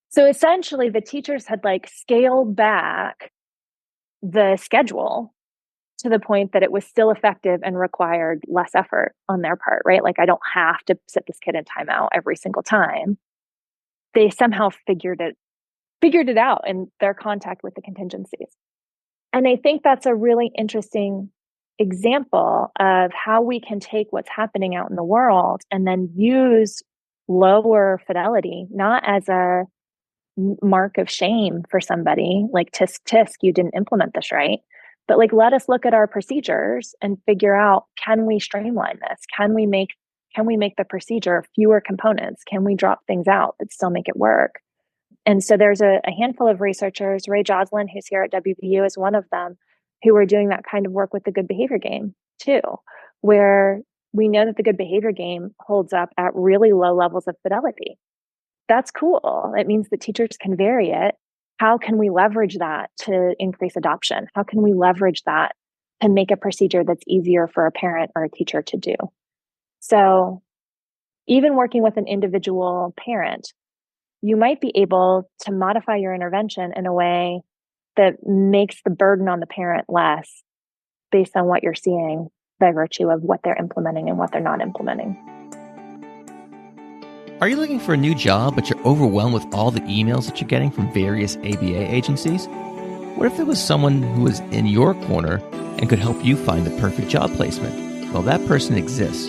So essentially the teachers had like scaled back the schedule to the point that it was still effective and required less effort on their part, right? Like I don't have to sit this kid in timeout every single time. They somehow figured it out in their contact with the contingencies. And I think that's a really interesting example of how we can take what's happening out in the world and then use lower fidelity, not as a mark of shame for somebody, like tisk tisk, you didn't implement this right. But like, let us look at our procedures and figure out, can we streamline this? Can we make the procedure fewer components? Can we drop things out but still make it work? And so there's a handful of researchers, Ray Joslin, who's here at WVU, is one of them, who are doing that kind of work with the good behavior game too, where we know that the good behavior game holds up at really low levels of fidelity. That's cool. It means that teachers can vary it. how can we leverage that to increase adoption? How can we leverage that to make a procedure that's easier for a parent or a teacher to do? So even working with an individual parent, you might be able to modify your intervention in a way that makes the burden on the parent less based on what you're seeing by virtue of what they're implementing and what they're not implementing. Are you looking for a new job, but you're overwhelmed with all the emails that you're getting from various ABA agencies? What if there was someone who was in your corner and could help you find the perfect job placement? Well, that person exists.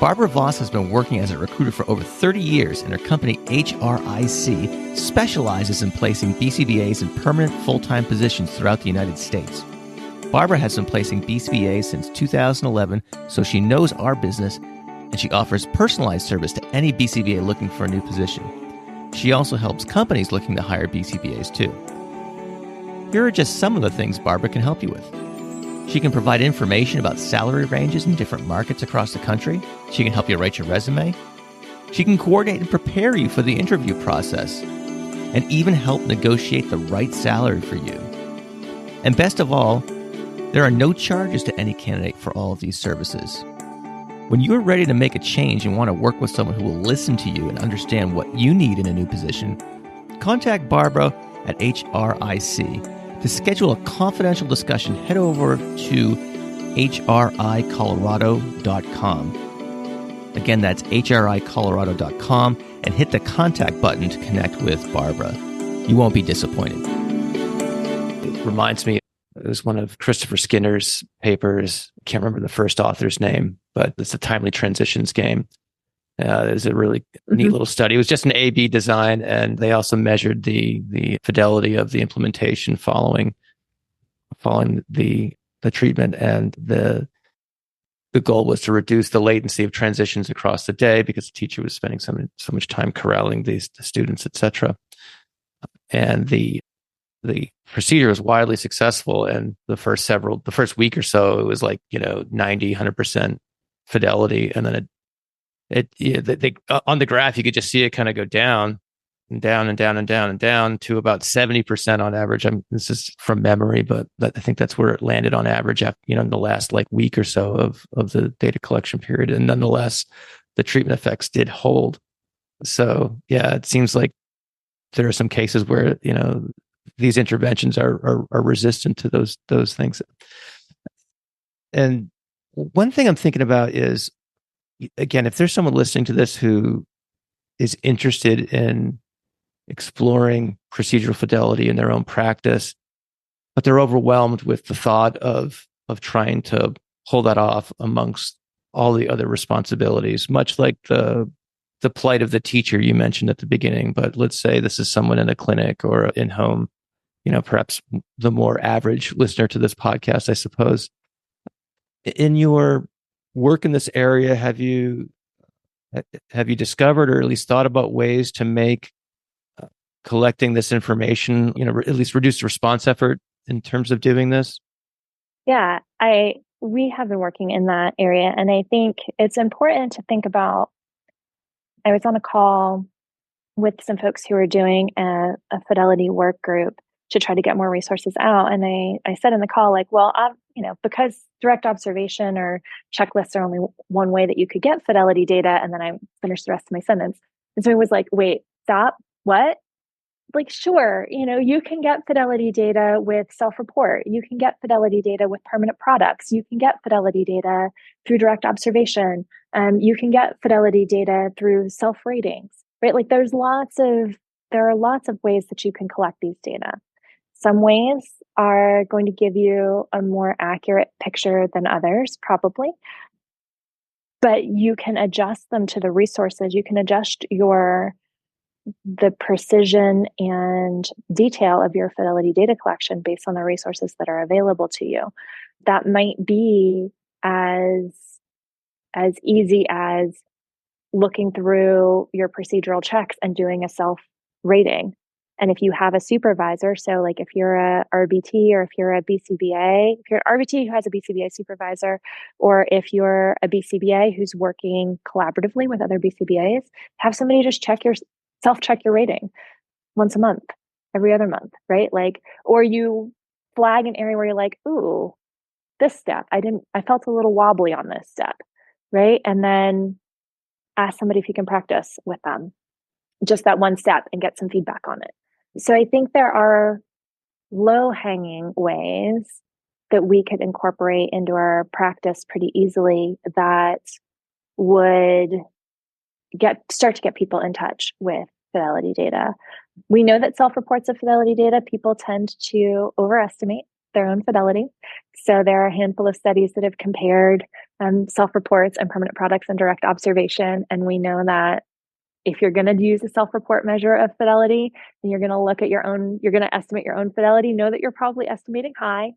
Barbara Voss has been working as a recruiter for over 30 years, and her company, HRIC, specializes in placing BCBAs in permanent full-time positions throughout the United States. Barbara has been placing BCBAs since 2011, so she knows our business, and she offers personalized service to any BCBA looking for a new position. She also helps companies looking to hire BCBAs too. Here are just some of the things Barbara can help you with. She can provide information about salary ranges in different markets across the country. She can help you write your resume. She can coordinate and prepare you for the interview process, and even help negotiate the right salary for you. And best of all, there are no charges to any candidate for all of these services. When you're ready to make a change and want to work with someone who will listen to you and understand what you need in a new position, contact Barbara at HRIC. To schedule a confidential discussion, head over to hricolorado.com. Again, that's hricolorado.com, and hit the contact button to connect with Barbara. You won't be disappointed. It reminds me, it was one of Christopher Skinner's papers. I can't remember the first author's name, but it's a timely transitions game. It was a really neat little study. It was just an A/B design, and they also measured the fidelity of the implementation following the treatment, and the goal was to reduce the latency of transitions across the day because the teacher was spending so much time corralling the students, etc. And the procedure was widely successful, and the first week or so, it was like 90, 100% fidelity, and then they on the graph you could just see it kind of go down and down and down and down and down to about 70% on average. This is from memory, but I think that's where it landed on average after, in the last week or so of the data collection period. And nonetheless, the treatment effects did hold. So yeah, it seems like there are some cases where these interventions are resistant to those things. And one thing I'm thinking about is, again, if there's someone listening to this who is interested in exploring procedural fidelity in their own practice, but they're overwhelmed with the thought of trying to pull that off amongst all the other responsibilities, much like the plight of the teacher you mentioned at the beginning. But let's say this is someone in a clinic or in home, perhaps the more average listener to this podcast, I suppose. In your work in this area, have you discovered, or at least thought about, ways to make collecting this information, at least reduce the response effort in terms of doing this? Yeah, we have been working in that area, and I think it's important to think about. I was on a call with some folks who were doing a fidelity work group to try to get more resources out, and I said in the call, because direct observation or checklists are only one way that you could get fidelity data, and then I finished the rest of my sentence, and so he was like, "Wait, stop, what?" Sure, you can get fidelity data with self-report. You can get fidelity data with permanent products. You can get fidelity data through direct observation. You can get fidelity data through self-ratings, right? There are lots of ways that you can collect these data. Some ways are going to give you a more accurate picture than others, probably. But you can adjust them to the resources. You can adjust the precision and detail of your fidelity data collection based on the resources that are available to you. That might be as easy as looking through your procedural checks and doing a self-rating. And if you have a supervisor, so if you're a RBT or if you're a BCBA, if you're an RBT who has a BCBA supervisor, or if you're a BCBA who's working collaboratively with other BCBAs, have somebody just self-check your rating once a month. every other month, right? Like, or you flag an area where you're like, ooh, this step, I felt a little wobbly on this step, right? And then ask somebody if you can practice with them, just that one step, and get some feedback on it. So I think there are low-hanging ways that we could incorporate into our practice pretty easily that would start to get people in touch with fidelity data. We know that self-reports of fidelity data, people tend to overestimate their own fidelity. So there are a handful of studies that have compared self-reports and permanent products and direct observation. And we know that if you're going to use a self-report measure of fidelity, then you're going to look at you're going to estimate your own fidelity, know that you're probably estimating high.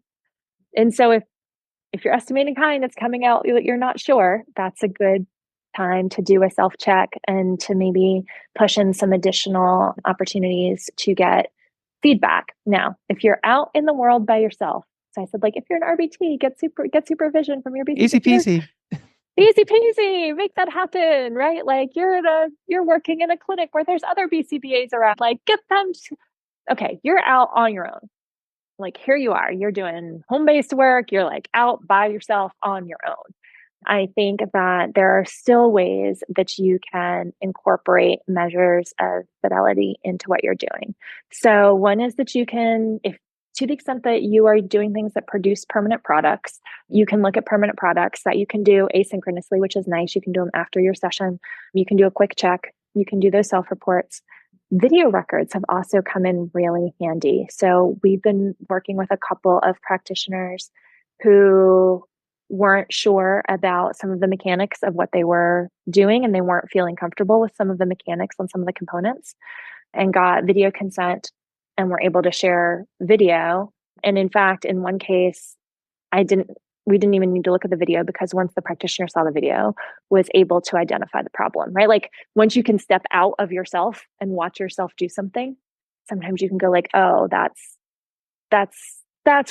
And so if you're estimating high and it's coming out that you're not sure, that's a good time to do a self-check and to maybe push in some additional opportunities to get feedback. Now, if you're out in the world by yourself, so I said, like, if you're an RBT, get supervision from your BCP. Easy peasy. Easy peasy, make that happen, right? Like you're working in a clinic where there's other BCBAs around, like get them okay, you're out on your own. Like here you are, you're doing home-based work, you're like out by yourself on your own. I think that there are still ways that you can incorporate measures of fidelity into what you're doing. So one is that you can, if to the extent that you are doing things that produce permanent products, you can look at permanent products that you can do asynchronously, which is nice. You can do them after your session. You can do a quick check. You can do those self-reports. Video records have also come in really handy. So we've been working with a couple of practitioners who weren't sure about some of the mechanics of what they were doing, and they weren't feeling comfortable with some of the mechanics on some of the components, and got video consent and were able to share video. And in fact, in one case, we didn't even need to look at the video because once the practitioner saw the video, was able to identify the problem, right? Like once you can step out of yourself and watch yourself do something, sometimes you can go like, oh, that's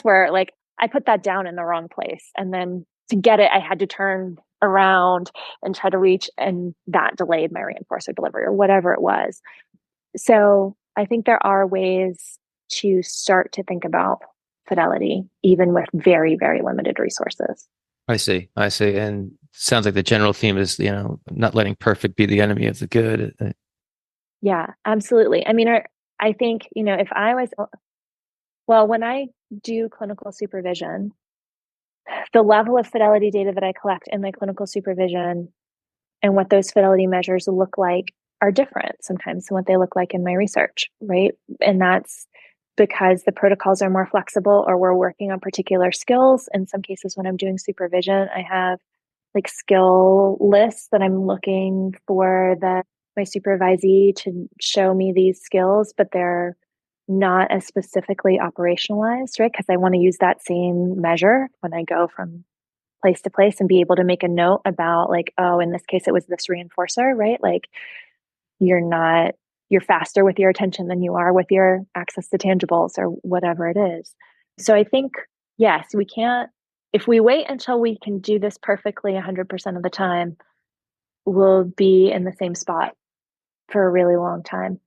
where, like, I put that down in the wrong place. And then to get it, I had to turn around and try to reach, and that delayed my reinforcer delivery or whatever it was. So I think there are ways to start to think about fidelity, even with very, very limited resources. I see. And sounds like the general theme is, not letting perfect be the enemy of the good. Yeah, absolutely. I mean, I think, if I was, when I do clinical supervision, the level of fidelity data that I collect in my clinical supervision and what those fidelity measures look like are different sometimes than what they look like in my research, right? And that's because the protocols are more flexible, or we're working on particular skills. In some cases, when I'm doing supervision, I have like skill lists that I'm looking for my supervisee to show me these skills, but they're not as specifically operationalized, right? Because I want to use that same measure when I go from place to place and be able to make a note about, like, oh, in this case, it was this reinforcer, right? Like you're faster with your attention than you are with your access to tangibles or whatever it is. So I think, yes, if we wait until we can do this perfectly 100% of the time, we'll be in the same spot for a really long time.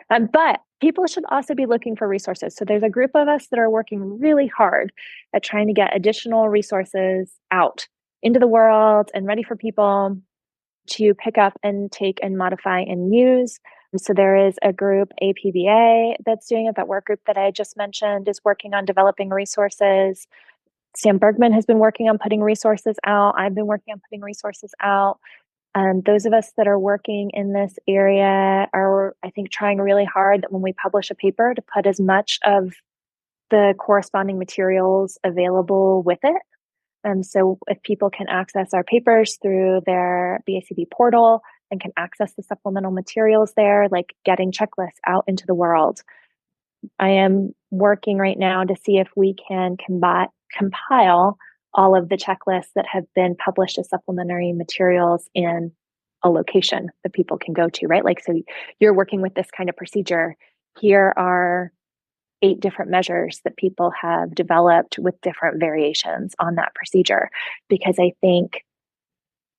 But people should also be looking for resources. So there's a group of us that are working really hard at trying to get additional resources out into the world and ready for people to pick up and take and modify and use. So there is a group, APBA, that's doing it. That work group that I just mentioned is working on developing resources. Sam Bergman has been working on putting resources out. I've been working on putting resources out. Those of us that are working in this area are, I think, trying really hard that when we publish a paper to put as much of the corresponding materials available with it. And so if people can access our papers through their BACB portal and can access the supplemental materials there, like getting checklists out into the world. I am working right now to see if we can compile all of the checklists that have been published as supplementary materials in a location that people can go to, right? Like, so you're working with this kind of procedure. Here are 8 different measures that people have developed with different variations on that procedure, because I think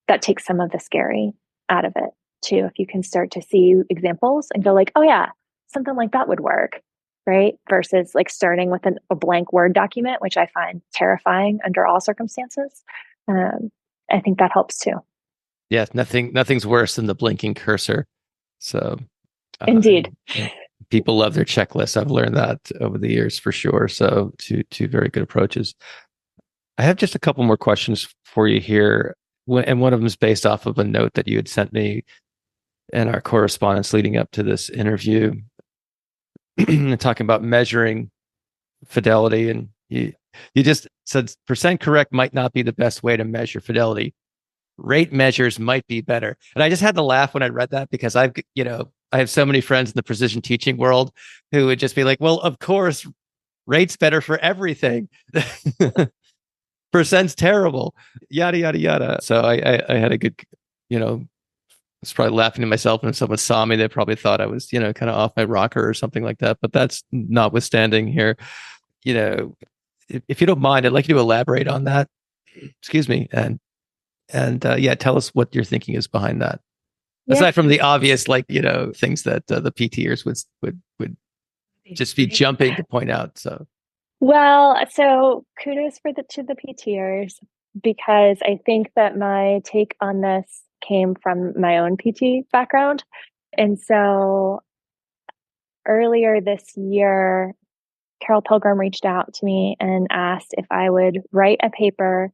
that takes some of the scary out of it too. If you can start to see examples and go like, oh yeah, something like that would work. right? Versus like starting with a blank Word document, which I find terrifying under all circumstances. I think that helps too. Yeah, nothing's worse than the blinking cursor. So indeed, people love their checklists. I've learned that over the years for sure. So two very good approaches. I have just a couple more questions for you here, and one of them is based off of a note that you had sent me in our correspondence leading up to this interview, talking about measuring fidelity, and you just said percent correct might not be the best way to measure fidelity. Rate measures might be better. And I just had to laugh when I read that, because I have so many friends in the precision teaching world who would just be like, well, of course, rate's better for everything. Percent's terrible, yada, yada, yada. So I had a good, I was probably laughing to myself, and if someone saw me, they probably thought I was, kind of off my rocker or something like that. But that's notwithstanding here. If you don't mind, I'd like you to elaborate on that. Excuse me. And tell us what your thinking is behind that. Yeah. Aside from the obvious, things that the PTers would just be jumping to point out. So, well, so kudos to the PTers, because I think that my take on this came from my own PT background. And so earlier this year, Carol Pilgrim reached out to me and asked if I would write a paper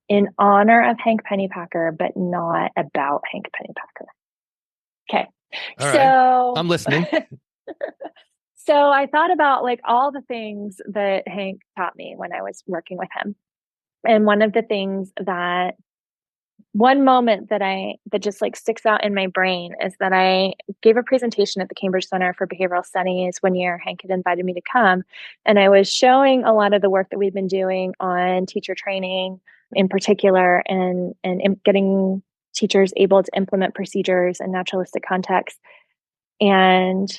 in honor of Hank Pennypacker, but not about Hank Pennypacker. Okay. All right. I'm listening. So I thought about all the things that Hank taught me when I was working with him. And one moment that just sticks out in my brain is that I gave a presentation at the Cambridge Center for Behavioral Studies one year. Hank had invited me to come, and I was showing a lot of the work that we've been doing on teacher training in particular, and getting teachers able to implement procedures in naturalistic contexts. And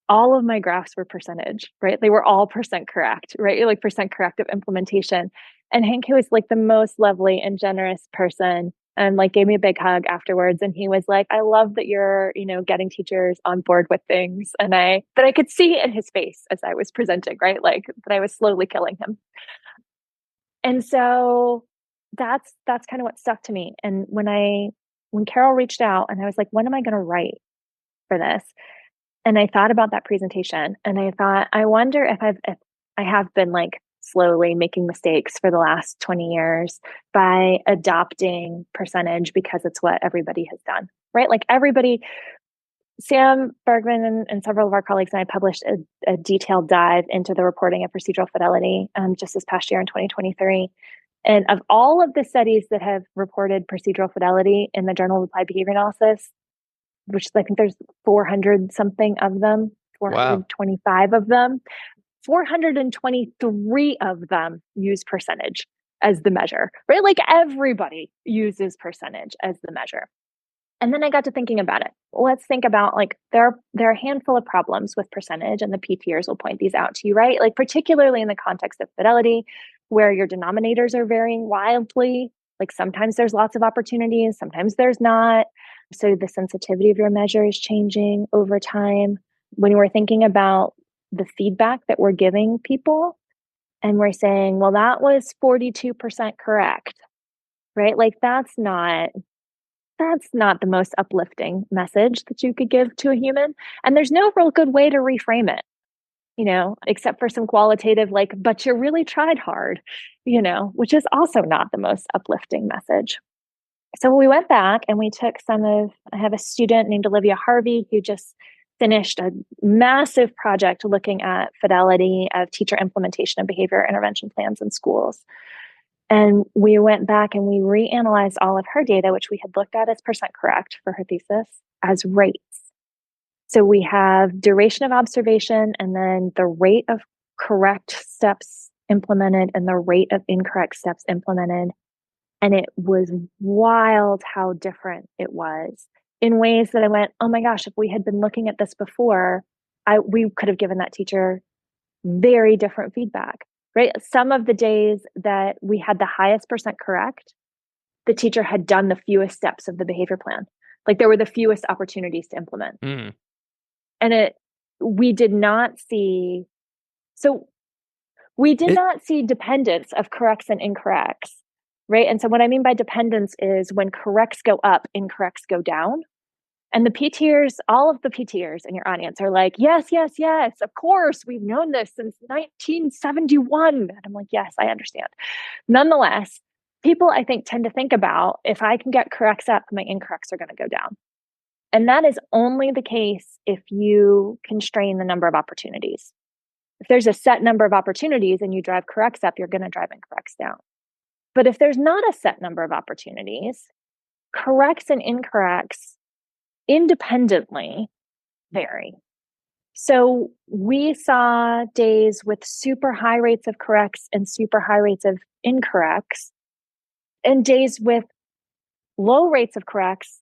all of my graphs were percentage, right? They were all percent correct, right? Percent correct of implementation. And Hank, who was the most lovely and generous person, and gave me a big hug afterwards. And he was like, I love that you're, getting teachers on board with things. And that I could see in his face as I was presenting, right? That I was slowly killing him. And so that's kind of what stuck to me. And when Carol reached out and I was like, what am I going to write for this? And I thought about that presentation, and I thought, I wonder if I have been slowly making mistakes for the last 20 years by adopting percentage because it's what everybody has done, right? Everybody, Sam Bergman and several of our colleagues and I published a detailed dive into the reporting of procedural fidelity just this past year in 2023. And of all of the studies that have reported procedural fidelity in the Journal of Applied Behavior Analysis, which I think there's 400 something of them, 425 of them, 423 of them use percentage as the measure, right? Everybody uses percentage as the measure. And then I got to thinking about it. Let's think about there are a handful of problems with percentage, and the PTers will point these out to you, right? Particularly in the context of fidelity, where your denominators are varying wildly. Sometimes there's lots of opportunities, sometimes there's not. So the sensitivity of your measure is changing over time. When we're thinking about the feedback that we're giving people, and we're saying, well, that was 42% correct, right? That's not the most uplifting message that you could give to a human. And there's no real good way to reframe it, except for some qualitative, but you really tried hard, which is also not the most uplifting message. So we went back and we took I have a student named Olivia Harvey who just finished a massive project looking at fidelity of teacher implementation of behavior intervention plans in schools. And we went back and we reanalyzed all of her data, which we had looked at as percent correct for her thesis, as rates. So we have duration of observation, and then the rate of correct steps implemented and the rate of incorrect steps implemented. And it was wild how different it was, in ways that I went, oh my gosh, if we had been looking at this before, we could have given that teacher very different feedback, right? Some of the days that we had the highest percent correct, the teacher had done the fewest steps of the behavior plan. There were the fewest opportunities to implement. And we did not see, dependence of corrects and incorrects, right? And so what I mean by dependence is when corrects go up, incorrects go down. And the PTers, all of the PTers in your audience are like, yes, yes, yes, of course, we've known this since 1971. And I'm like, yes, I understand. Nonetheless, people, I think, tend to think about, if I can get corrects up, my incorrects are going to go down. And that is only the case if you constrain the number of opportunities. If there's a set number of opportunities and you drive corrects up, you're going to drive incorrects down. But if there's not a set number of opportunities, corrects and incorrects independently vary. So we saw days with super high rates of corrects and super high rates of incorrects, and days with low rates of corrects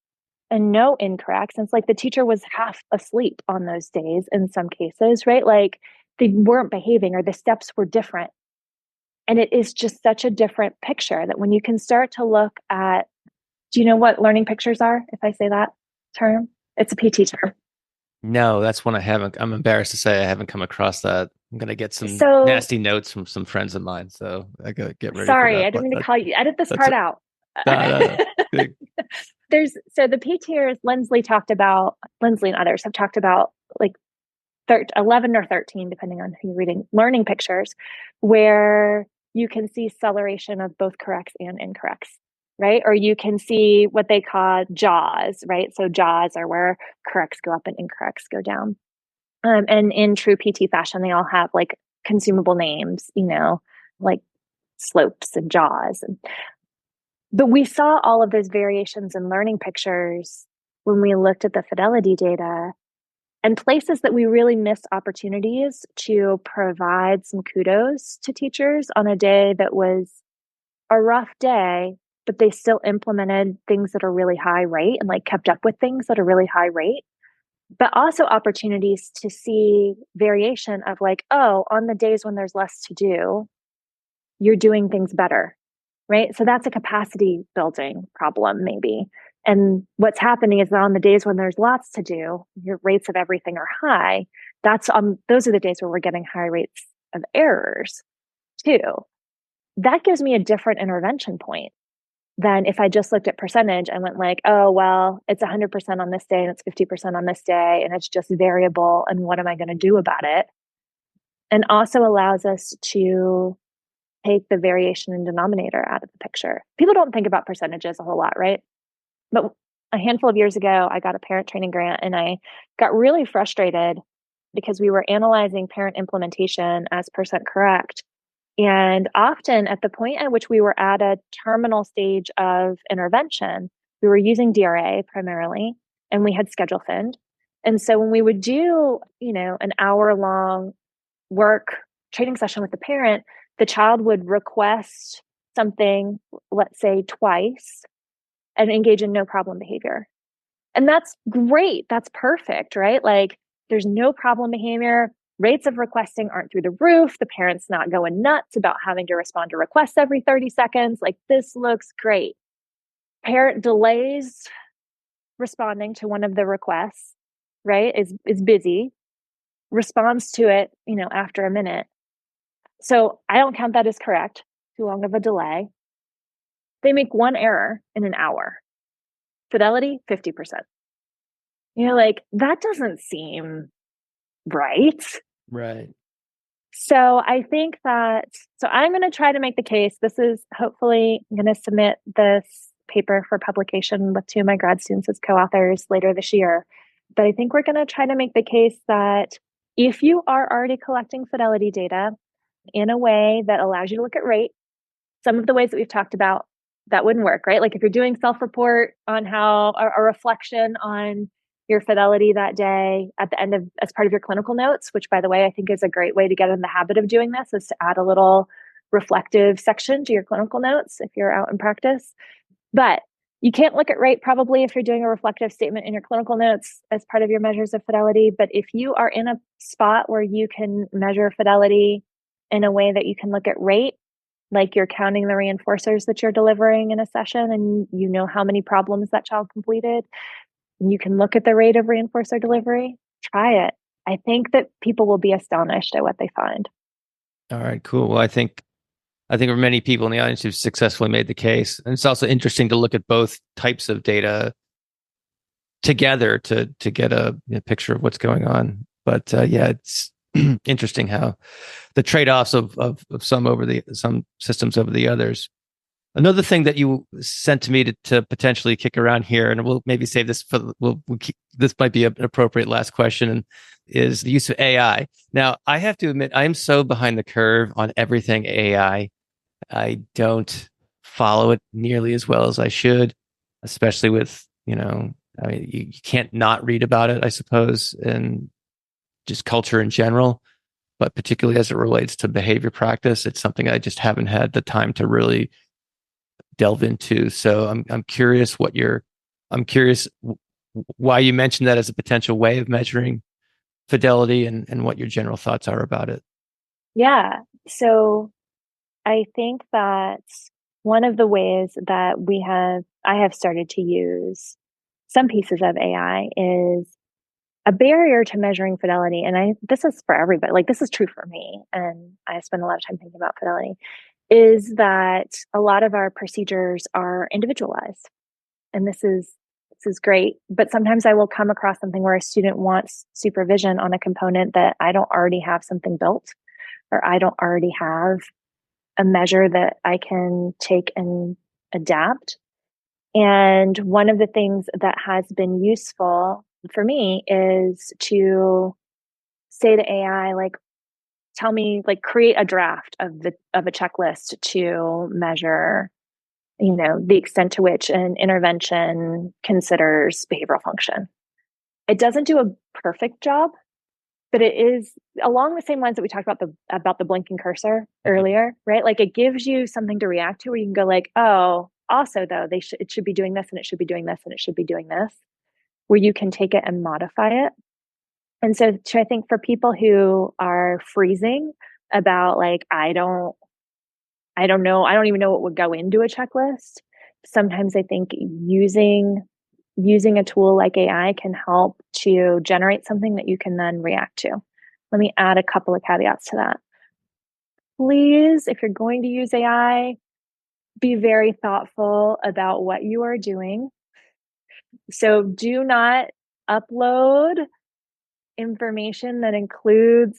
and no incorrects. And it's like the teacher was half asleep on those days in some cases, right? Like they weren't behaving, or the steps were different. And it is just such a different picture that when you can start to look at, do you know what learning pictures are, if I say that term? It's a PT term. No, that's one I'm embarrassed to say I haven't come across that. I'm going to get some nasty notes from some friends of mine. So I got to get ready. Sorry, for that. I didn't mean to call you. Edit this part out. No. So the PTers, Lindsley and others have talked about like 11 or 13, depending on who you're reading, learning pictures, where you can see acceleration of both corrects and incorrects, right? Or you can see what they call jaws, right? So jaws are where corrects go up and incorrects go down. And in true PT fashion, they all have like consumable names, like slopes and jaws. But we saw all of those variations in learning pictures when we looked at the fidelity data, and places that we really missed opportunities to provide some kudos to teachers on a day that was a rough day, but they still implemented things at a really high rate and like kept up with things at a really high rate. But also opportunities to see variation of like, oh, on the days when there's less to do, you're doing things better, right? So that's a capacity building problem maybe. And what's happening is that on the days when there's lots to do, your rates of everything are high. Those are the days where we're getting high rates of errors too. That gives me a different intervention point than if I just looked at percentage and went like, oh, well, it's 100% on this day and it's 50% on this day, and it's just variable. And what am I going to do about it? And also allows us to take the variation in denominator out of the picture. People don't think about percentages a whole lot, right? But a handful of years ago, I got a parent training grant and I got really frustrated because we were analyzing parent implementation as percent correct. And often at the point at which we were at a terminal stage of intervention, we were using DRA primarily, and we had schedule finned. And so when we would do, an hour-long work training session with the parent, the child would request something, let's say twice, and engage in no problem behavior. And that's great. That's perfect, right? Like there's no problem behavior. Rates of requesting aren't through the roof. The parent's not going nuts about having to respond to requests every 30 seconds. Like this looks great. Parent delays responding to one of the requests, right? Is busy, responds to it, after a minute. So I don't count that as correct. Too long of a delay. They make one error in an hour. Fidelity, 50%. Like that doesn't seem right. Right. So I think so I'm going to try to make the case. This is hopefully I'm going to submit this paper for publication with two of my grad students as co-authors later this year. But I think we're going to try to make the case that if you are already collecting fidelity data in a way that allows you to look at rate, some of the ways that we've talked about, that wouldn't work, right? Like if you're doing self-report on how a reflection on your fidelity that day at the end of, as part of your clinical notes, which by the way, I think is a great way to get in the habit of doing this, is to add a little reflective section to your clinical notes if you're out in practice. But you can't look at rate probably if you're doing a reflective statement in your clinical notes as part of your measures of fidelity. But if you are in a spot where you can measure fidelity in a way that you can look at rate, like you're counting the reinforcers that you're delivering in a session and you know how many problems that child completed, you can look at the rate of reinforcer delivery, try it. I think that people will be astonished at what they find. All right, cool. Well, I think there are many people in the audience who've successfully made the case. And it's also interesting to look at both types of data together to get a picture of what's going on. But yeah, it's interesting how the trade-offs of some systems over the others. Another thing that you sent to me to potentially kick around here, and we'll maybe save this for this might be an appropriate last question, is the use of AI. Now, I have to admit, I am so behind the curve on everything AI. I don't follow it nearly as well as I should, especially with, I mean, you can't not read about it, I suppose, and just culture in general, but particularly as it relates to behavior practice, it's something I just haven't had the time to really delve into. So I'm curious why you mentioned that as a potential way of measuring fidelity and what your general thoughts are about it. Yeah. So I think that one of the ways that I have started to use some pieces of AI is a barrier to measuring fidelity. And this is for everybody, like this is true for me. And I spend a lot of time thinking about fidelity, is that a lot of our procedures are individualized. And this is great. But sometimes I will come across something where a student wants supervision on a component that I don't already have something built, or I don't already have a measure that I can take and adapt. And one of the things that has been useful for me is to say to AI, like, tell me, like, create a draft of a checklist to measure, the extent to which an intervention considers behavioral function. It doesn't do a perfect job, but it is along the same lines that we talked about the blinking cursor earlier, right? Like it gives you something to react to where you can go like, oh, also though, it should be doing this and it should be doing this and it should be doing this, where you can take it and modify it. And so I think for people who are freezing about like, I don't know, I don't even know what would go into a checklist. Sometimes I think using a tool like AI can help to generate something that you can then react to. Let me add a couple of caveats to that. Please, if you're going to use AI, be very thoughtful about what you are doing. So do not upload information that includes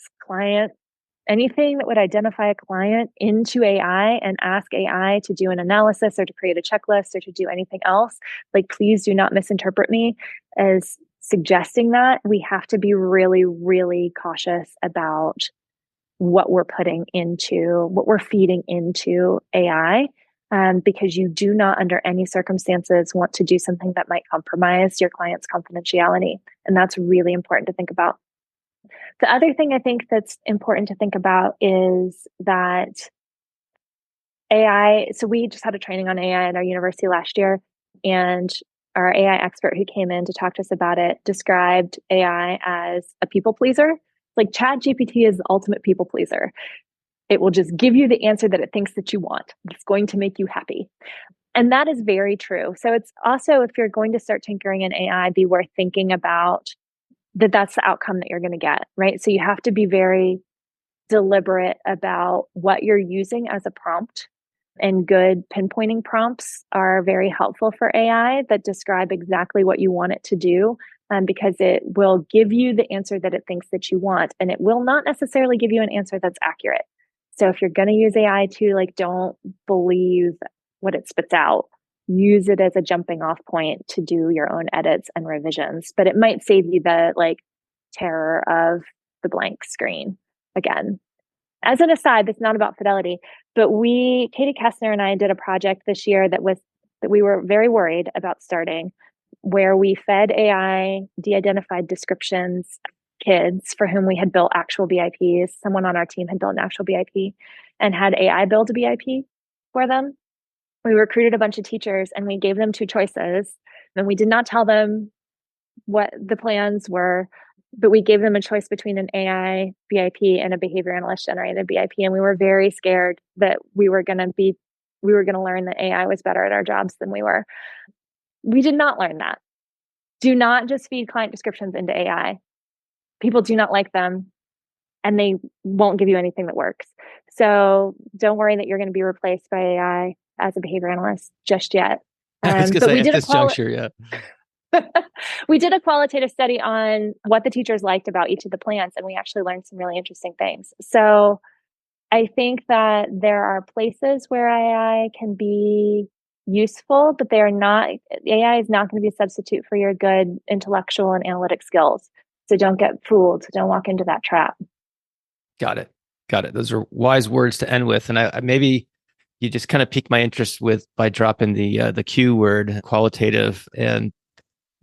anything that would identify a client into AI and ask AI to do an analysis or to create a checklist or to do anything else. Like, please do not misinterpret me as suggesting that. We have to be really, really cautious about what we're feeding into AI, because you do not, under any circumstances, want to do something that might compromise your client's confidentiality. And that's really important to think about. The other thing I think that's important to think about is that AI, so we just had a training on AI at our university last year, and our AI expert who came in to talk to us about it described AI as a people pleaser. Like ChatGPT is the ultimate people pleaser. It will just give you the answer that it thinks that you want. It's going to make you happy. And that is very true. So it's also, if you're going to start tinkering in AI, be worth thinking about that's the outcome that you're going to get, right? So you have to be very deliberate about what you're using as a prompt. And good pinpointing prompts are very helpful for AI that describe exactly what you want it to do, because it will give you the answer that it thinks that you want. And it will not necessarily give you an answer that's accurate. So if you're going to use AI too, like, don't believe what it spits out. Use it as a jumping off point to do your own edits and revisions, but it might save you the terror of the blank screen again. As an aside, that's not about fidelity, but Katie Kessner and I did a project this year that we were very worried about starting, where we fed AI de-identified descriptions of kids for whom we had built actual BIPs. Someone on our team had built an actual BIP and had AI build a BIP for them. We recruited a bunch of teachers and we gave them two choices. And we did not tell them what the plans were, but we gave them a choice between an AI BIP and a behavior analyst generated BIP. And we were very scared that we were going to learn that AI was better at our jobs than we were. We did not learn that. Do not just feed client descriptions into AI. people do not like them, and they won't give you anything that works. So don't worry that you're going to be replaced by AI as a behavior analyst just yet. But we did at this juncture, yeah. We did a qualitative study on what the teachers liked about each of the plans, and we actually learned some really interesting things. So I think that there are places where AI can be useful, but AI is not going to be a substitute for your good intellectual and analytic skills. So don't get fooled. Don't walk into that trap. Got it. Those are wise words to end with. And I maybe you just kind of piqued my interest by dropping the Q word, qualitative. And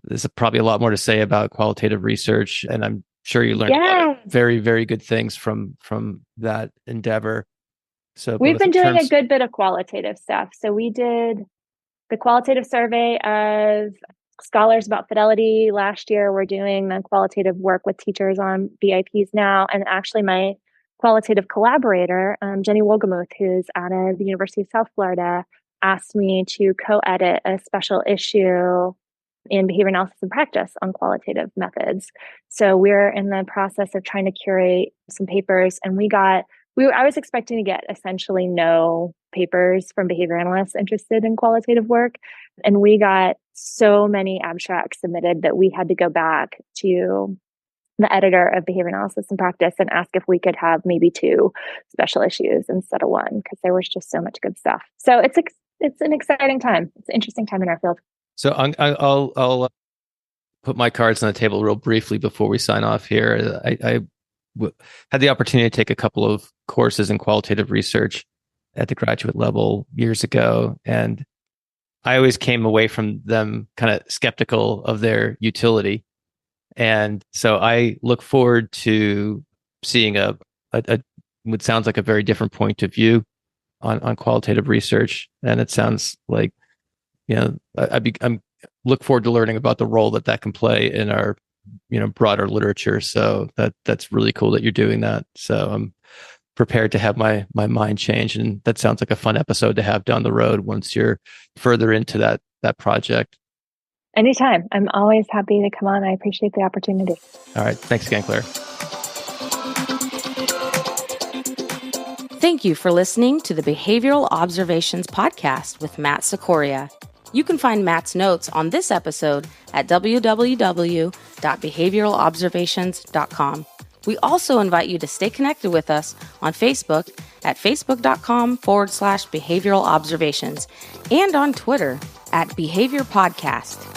there's probably a lot more to say about qualitative research. And I'm sure you learned a lot of very, very good things from that endeavor. So we've been doing a good bit of qualitative stuff. So we did the qualitative survey of scholars about fidelity last year. We're doing the qualitative work with teachers on BIPs now. And actually my qualitative collaborator, Jenny Wolgamuth, who's out of the University of South Florida, asked me to co-edit a special issue in behavior analysis and practice on qualitative methods. So we're in the process of trying to curate some papers, and I was expecting to get essentially no papers from behavior analysts interested in qualitative work. And we got so many abstracts submitted that we had to go back to the editor of behavior analysis and practice and ask if we could have maybe 2 special issues instead of 1, because there was just so much good stuff. So it's an exciting time. It's an interesting time in our field. So I'll put my cards on the table real briefly before we sign off here. I had the opportunity to take a couple of courses in qualitative research at the graduate level years ago, and I always came away from them kind of skeptical of their utility. And so I look forward to seeing what sounds like a very different point of view on qualitative research. And it sounds like, I'm look forward to learning about the role that can play in our, broader literature. So that's really cool that you're doing that. So I'm prepared to have my mind change. And that sounds like a fun episode to have down the road once you're further into that project. Anytime. I'm always happy to come on. I appreciate the opportunity. All right. Thanks again, Claire. Thank you for listening to the Behavioral Observations Podcast with Matt Sikoria. You can find Matt's notes on this episode at www.behavioralobservations.com. We also invite you to stay connected with us on Facebook at facebook.com/behavioral observations and on Twitter at Behavior Podcast.